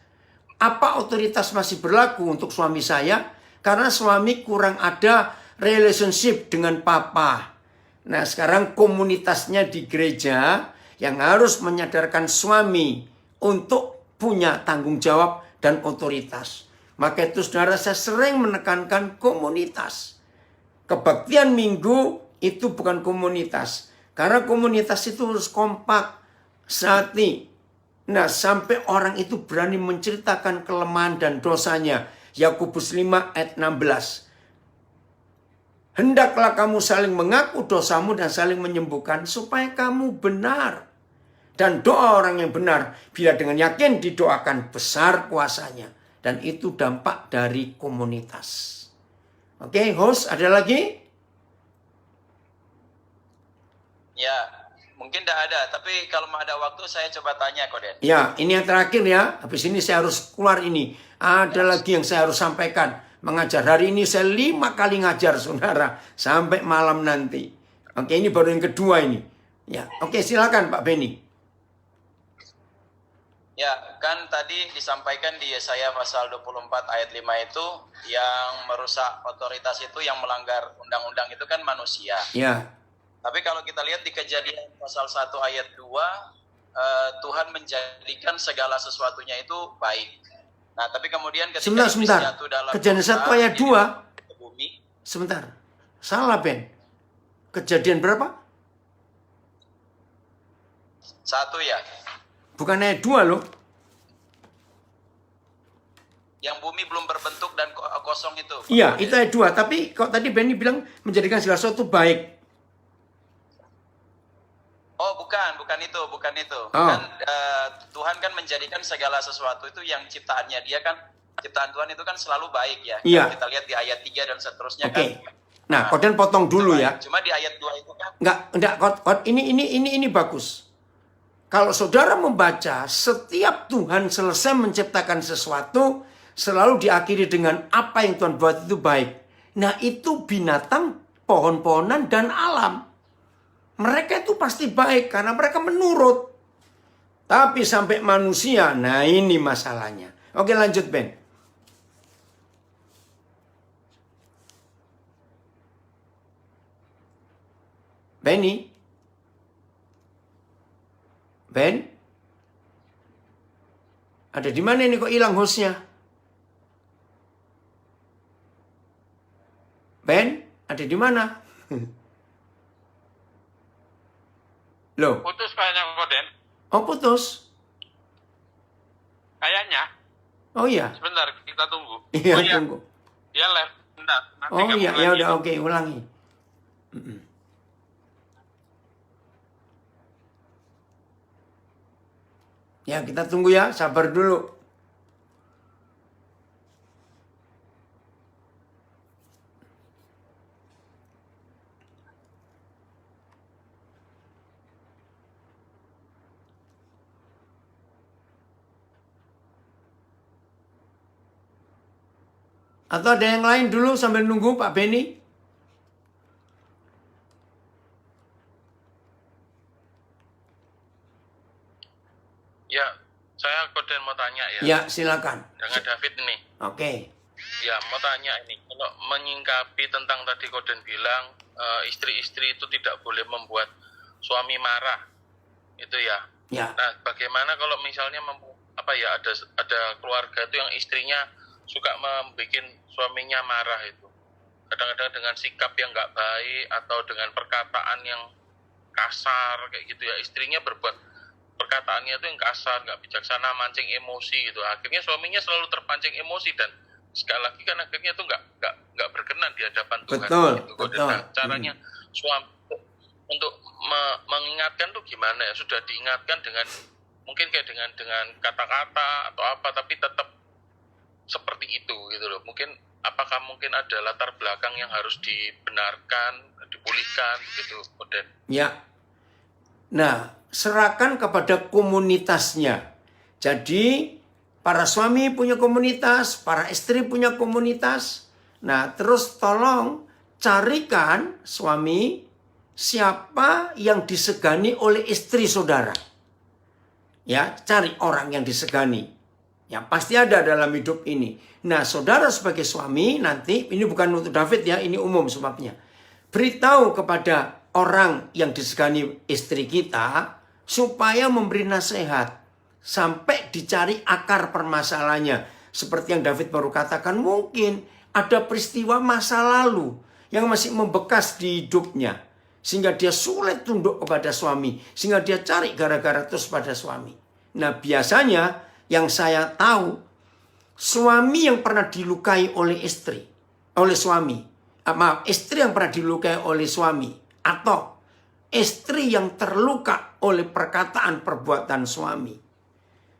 apa otoritas masih berlaku untuk suami saya? Karena suami kurang ada relationship dengan papa. Nah, sekarang komunitasnya di gereja yang harus menyadarkan suami untuk punya tanggung jawab dan otoritas. Maka itu saudara, saya sering menekankan komunitas. Kebaktian minggu itu bukan komunitas. Karena komunitas itu harus kompak, sehati. Nah, sampai orang itu berani menceritakan kelemahan dan dosanya. Yakobus 5 ayat 16. Hendaklah kamu saling mengaku dosamu dan saling menyembuhkan supaya kamu benar. Dan doa orang yang benar bila dengan yakin didoakan besar kuasanya. Dan itu dampak dari komunitas. Oke, host, ada lagi? Ya, mungkin tidak ada. Tapi kalau mau ada waktu, saya coba tanya, Koden. Ya, ini yang terakhir ya. Habis ini saya harus keluar ini. Ada lagi yang saya harus sampaikan. Mengajar. Hari ini saya 5 kali ngajar, saudara. Sampai malam nanti. Oke, ini baru yang kedua ini. Ya, oke, silakan Pak Benny. Ya, kan tadi disampaikan di Yesaya pasal 24 ayat 5 itu yang merusak otoritas itu, yang melanggar undang-undang itu kan manusia. Ya. Tapi kalau kita lihat di Kejadian pasal 1 ayat 2, Tuhan menjadikan segala sesuatunya itu baik. Nah, tapi kemudian ketika Sebentar. jatuh dalam Kejadian 1 ayat 2. ke bumi. Sebentar. Salah, Ben. Kejadian berapa? 1 ya. Bukan ayat 2 loh. Yang bumi belum berbentuk dan kosong itu. Iya, itu ayat 2. Tapi kok tadi Benny bilang menjadikan segala sesuatu baik. Oh, bukan itu. Oh. Kan Tuhan kan menjadikan segala sesuatu itu yang ciptaannya dia kan, ciptaan Tuhan itu kan selalu baik ya. Iya. Kalau kita lihat di ayat 3 dan seterusnya Oke. kan. Nah, Koden potong dulu ya. Cuma di ayat 2 itu kan Enggak, ini bagus. Kalau saudara membaca, setiap Tuhan selesai menciptakan sesuatu, selalu diakhiri dengan apa yang Tuhan buat itu baik. Nah itu binatang, pohon-pohonan, dan alam. Mereka itu pasti baik karena mereka menurut. Tapi sampai manusia, nah ini masalahnya. Oke lanjut Ben. Benny? Ben? Ada di mana ini kok hilang hostnya? Ben? Ada di mana? Loh? Putus kayaknya Koden. Oh putus? Kayaknya. Oh iya? Sebentar, kita tunggu. Iya Oh, iya. tunggu. Dia live. Bentar. Nanti Oh kamu iya, ya lagi. udah oke, ulangi. Ya kita tunggu ya, sabar dulu. Atau ada yang lain dulu sambil nunggu Pak Benny? Ya, saya Koden mau tanya ya. Ya silakan. Dengan David ini. Oke. Ya, mau tanya ini. Kalau menyingkapi tentang tadi Koden bilang istri-istri itu tidak boleh membuat suami marah. Itu ya. Ya. Nah, bagaimana kalau misalnya ada keluarga itu yang istrinya suka membuat suaminya marah itu. Kadang-kadang dengan sikap yang nggak baik atau dengan perkataan yang kasar kayak gitu ya. Istrinya berbuat perkataannya itu yang kasar, nggak bijaksana, mancing emosi gitu. Akhirnya suaminya selalu terpancing emosi dan sekali lagi kan akhirnya itu nggak berkenan di hadapan Tuhan. Betul, Gitu. betul. Nah, caranya suami untuk mengingatkan tuh gimana ya? Sudah diingatkan dengan mungkin kayak dengan kata-kata atau apa, tapi tetap seperti itu gitu loh. Mungkin apakah mungkin ada latar belakang yang harus dibenarkan, dipulihkan gitu, Koden? Ya. Nah, serahkan kepada komunitasnya. Jadi, para suami punya komunitas, para istri punya komunitas. Nah, terus tolong carikan suami siapa yang disegani oleh istri saudara. Ya, cari orang yang disegani. Ya, pasti ada dalam hidup ini. Nah, saudara sebagai suami nanti, ini bukan untuk David ya, ini umum sebabnya. Beritahu kepada orang yang disegani istri kita, supaya memberi nasihat. Sampai dicari akar permasalahannya. Seperti yang David baru katakan, mungkin ada peristiwa masa lalu yang masih membekas di hidupnya. Sehingga dia sulit tunduk kepada suami. Sehingga dia cari gara-gara terus pada suami. Nah biasanya yang saya tahu, suami yang pernah dilukai oleh istri, oleh suami. Istri yang pernah dilukai oleh suami. Atau istri yang terluka oleh perkataan perbuatan suami.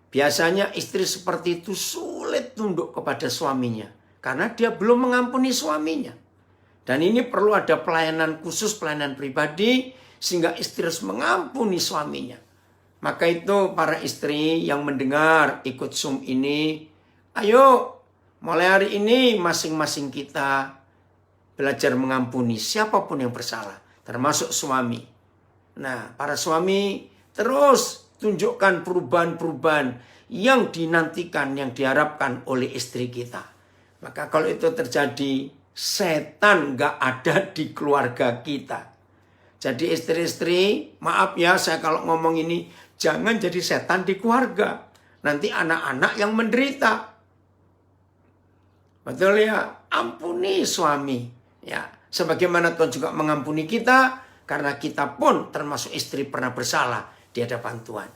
Biasanya istri seperti itu sulit tunduk kepada suaminya. Karena dia belum mengampuni suaminya. Dan ini perlu ada pelayanan khusus, pelayanan pribadi. Sehingga istri harus mengampuni suaminya. Maka itu para istri yang mendengar ikut Zoom ini. Ayo mulai hari ini masing-masing kita belajar mengampuni siapapun yang bersalah. Termasuk suami. Nah para suami terus tunjukkan perubahan-perubahan yang dinantikan, yang diharapkan oleh istri kita. Maka kalau itu terjadi, setan gak ada di keluarga kita. Jadi istri-istri, maaf ya saya kalau ngomong ini, jangan jadi setan di keluarga. Nanti anak-anak yang menderita. Betul ya? Ampuni suami. Ya, sebagaimana Tuhan juga mengampuni kita, karena kita pun termasuk istri pernah bersalah di hadapan Tuhan.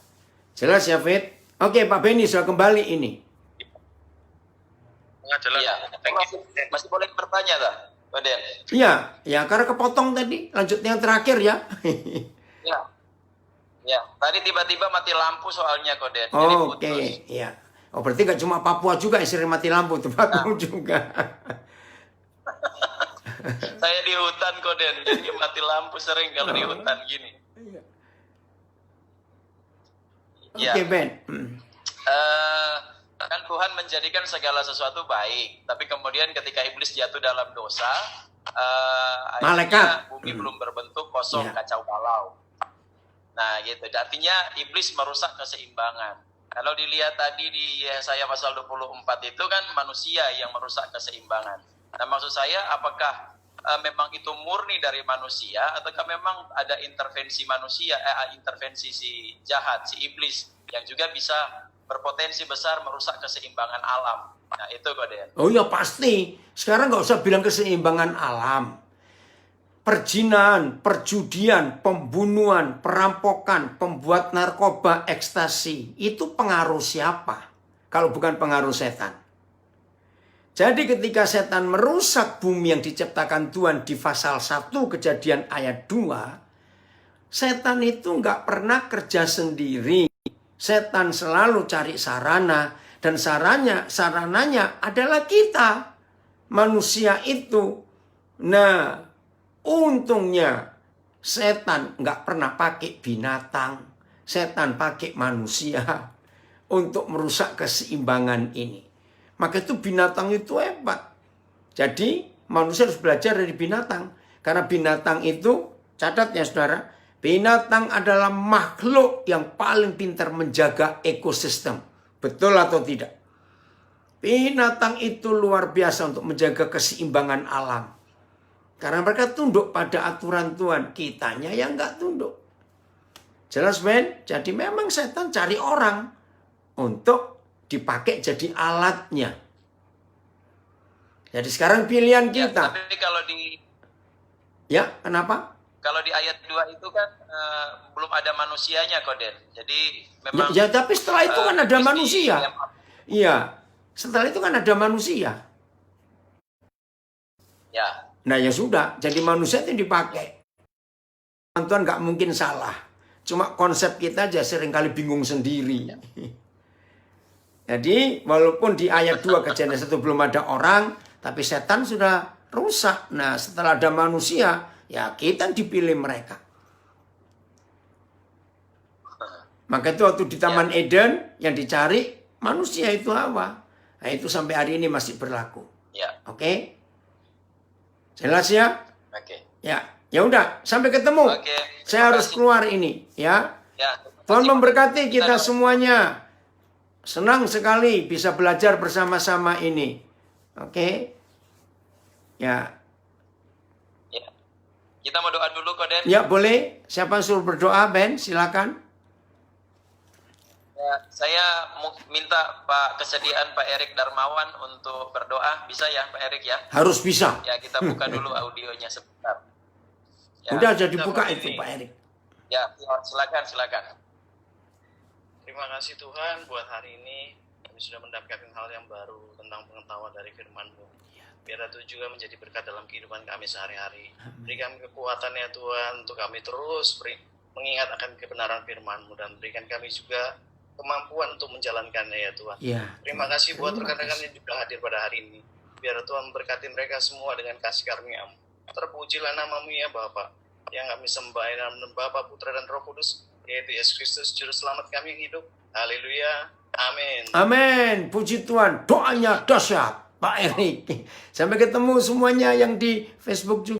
Jelas ya, Fit? Oke, Pak Benny sudah kembali ini. Jelas. Iya, masih boleh bertanya tak, Koden? Iya, ya karena kepotong tadi. Lanjutnya yang terakhir ya. Ya. Ya, tadi tiba-tiba mati lampu soalnya Koden. Jadi Oh, oke, putus. ya. Oh, berarti gak cuma Papua juga yang sering mati lampu, tempatmu juga. Saya di hutan Koden, jadi mati lampu sering kalau di hutan gini. Ya. Oke, Ben. Eh, Kan Tuhan menjadikan segala sesuatu baik, tapi kemudian ketika iblis jatuh dalam dosa, Malaikat. akhirnya bumi belum berbentuk, kosong, Ya. kacau balau. Nah gitu, artinya iblis merusak keseimbangan. Kalau dilihat tadi di Yesaya pasal 24 itu kan manusia yang merusak keseimbangan. Nah maksud saya apakah memang itu murni dari manusia, ataukah memang ada intervensi manusia, intervensi si jahat, si iblis, yang juga bisa berpotensi besar merusak keseimbangan alam. Nah itu Koden. Oh ya pasti. Sekarang nggak usah bilang keseimbangan alam. Perjinahan, perjudian, pembunuhan, perampokan, pembuat narkoba, ekstasi. Itu pengaruh siapa? Kalau bukan pengaruh setan. Jadi ketika setan merusak bumi yang diciptakan Tuhan di pasal 1 Kejadian ayat 2. Setan itu nggak pernah kerja sendiri. Setan selalu cari sarana. Dan sarananya adalah kita. Manusia itu. Nah, untungnya setan nggak pernah pakai binatang. Setan pakai manusia untuk merusak keseimbangan ini. Maka itu binatang itu hebat. Jadi manusia harus belajar dari binatang. Karena binatang itu, catat ya saudara, binatang adalah makhluk yang paling pintar menjaga ekosistem. Betul atau tidak? Binatang itu luar biasa untuk menjaga keseimbangan alam. Karena mereka tunduk pada aturan Tuhan. Kitanya yang nggak tunduk. Jelas Ben? Jadi memang setan cari orang untuk dipakai jadi alatnya. Jadi sekarang pilihan Ya, kita. tapi kalau di Ya, kenapa? Kalau di ayat 2 itu kan belum ada manusianya, Koden. Jadi memang Ya, tapi setelah itu kan ada iblis manusia. di- Iya, setelah itu kan ada manusia. Ya, Nah ya sudah, jadi manusia itu dipakai. Tuhan nggak mungkin salah. Cuma konsep kita aja seringkali bingung sendiri. Jadi walaupun di ayat 2 Kejadian 1 belum ada orang, tapi setan sudah rusak. Nah setelah ada manusia, ya kita dipilih mereka. Maka itu waktu di Taman Eden yang dicari manusia itu Hawa. Nah itu sampai hari ini masih berlaku. ya, Oke? Jelas ya? oke. Ya udah, sampai ketemu. Oke, Saya terima harus kasih. keluar ini, ya. Ya, Tuhan terima kasih, memberkati Pak. kita semuanya. Senang sekali bisa belajar bersama-sama ini. Oke? Ya. Ya. Kita mau doa dulu, Koden. Ya, boleh. Siapa yang suruh berdoa, Ben? Silakan. Ya, saya minta kesediaan Pak Erik Darmawan untuk berdoa. Bisa ya, Pak Erik ya? Harus bisa. Ya, kita buka dulu audionya sebentar. Ya, Udah jadi kita buka begini. itu, Pak Erik. Ya, silakan. Terima kasih Tuhan buat hari ini kami sudah mendapatkan hal yang baru tentang pengetahuan dari firman-Mu. Biar itu juga menjadi berkat dalam kehidupan kami sehari-hari. Beri kami kekuatan ya Tuhan untuk kami terus mengingat akan kebenaran firman-Mu dan berikan kami juga kemampuan untuk menjalankannya ya Tuhan. Ya. Terima kasih buat Terima rekan-rekan kasih. yang juga hadir pada hari ini. Biar Tuhan memberkati mereka semua dengan kasih karunia-Mu. Terpujilah nama-Mu ya Bapa, yang kami sembah dalam nama Bapa, Putra dan Roh Kudus, yaitu Yesus Kristus Juru Selamat kami yang hidup. Haleluya. Amin. Amin. Puji Tuhan. Doanya dahsyat, Pak Erik. Sampai ketemu semuanya yang di Facebook juga.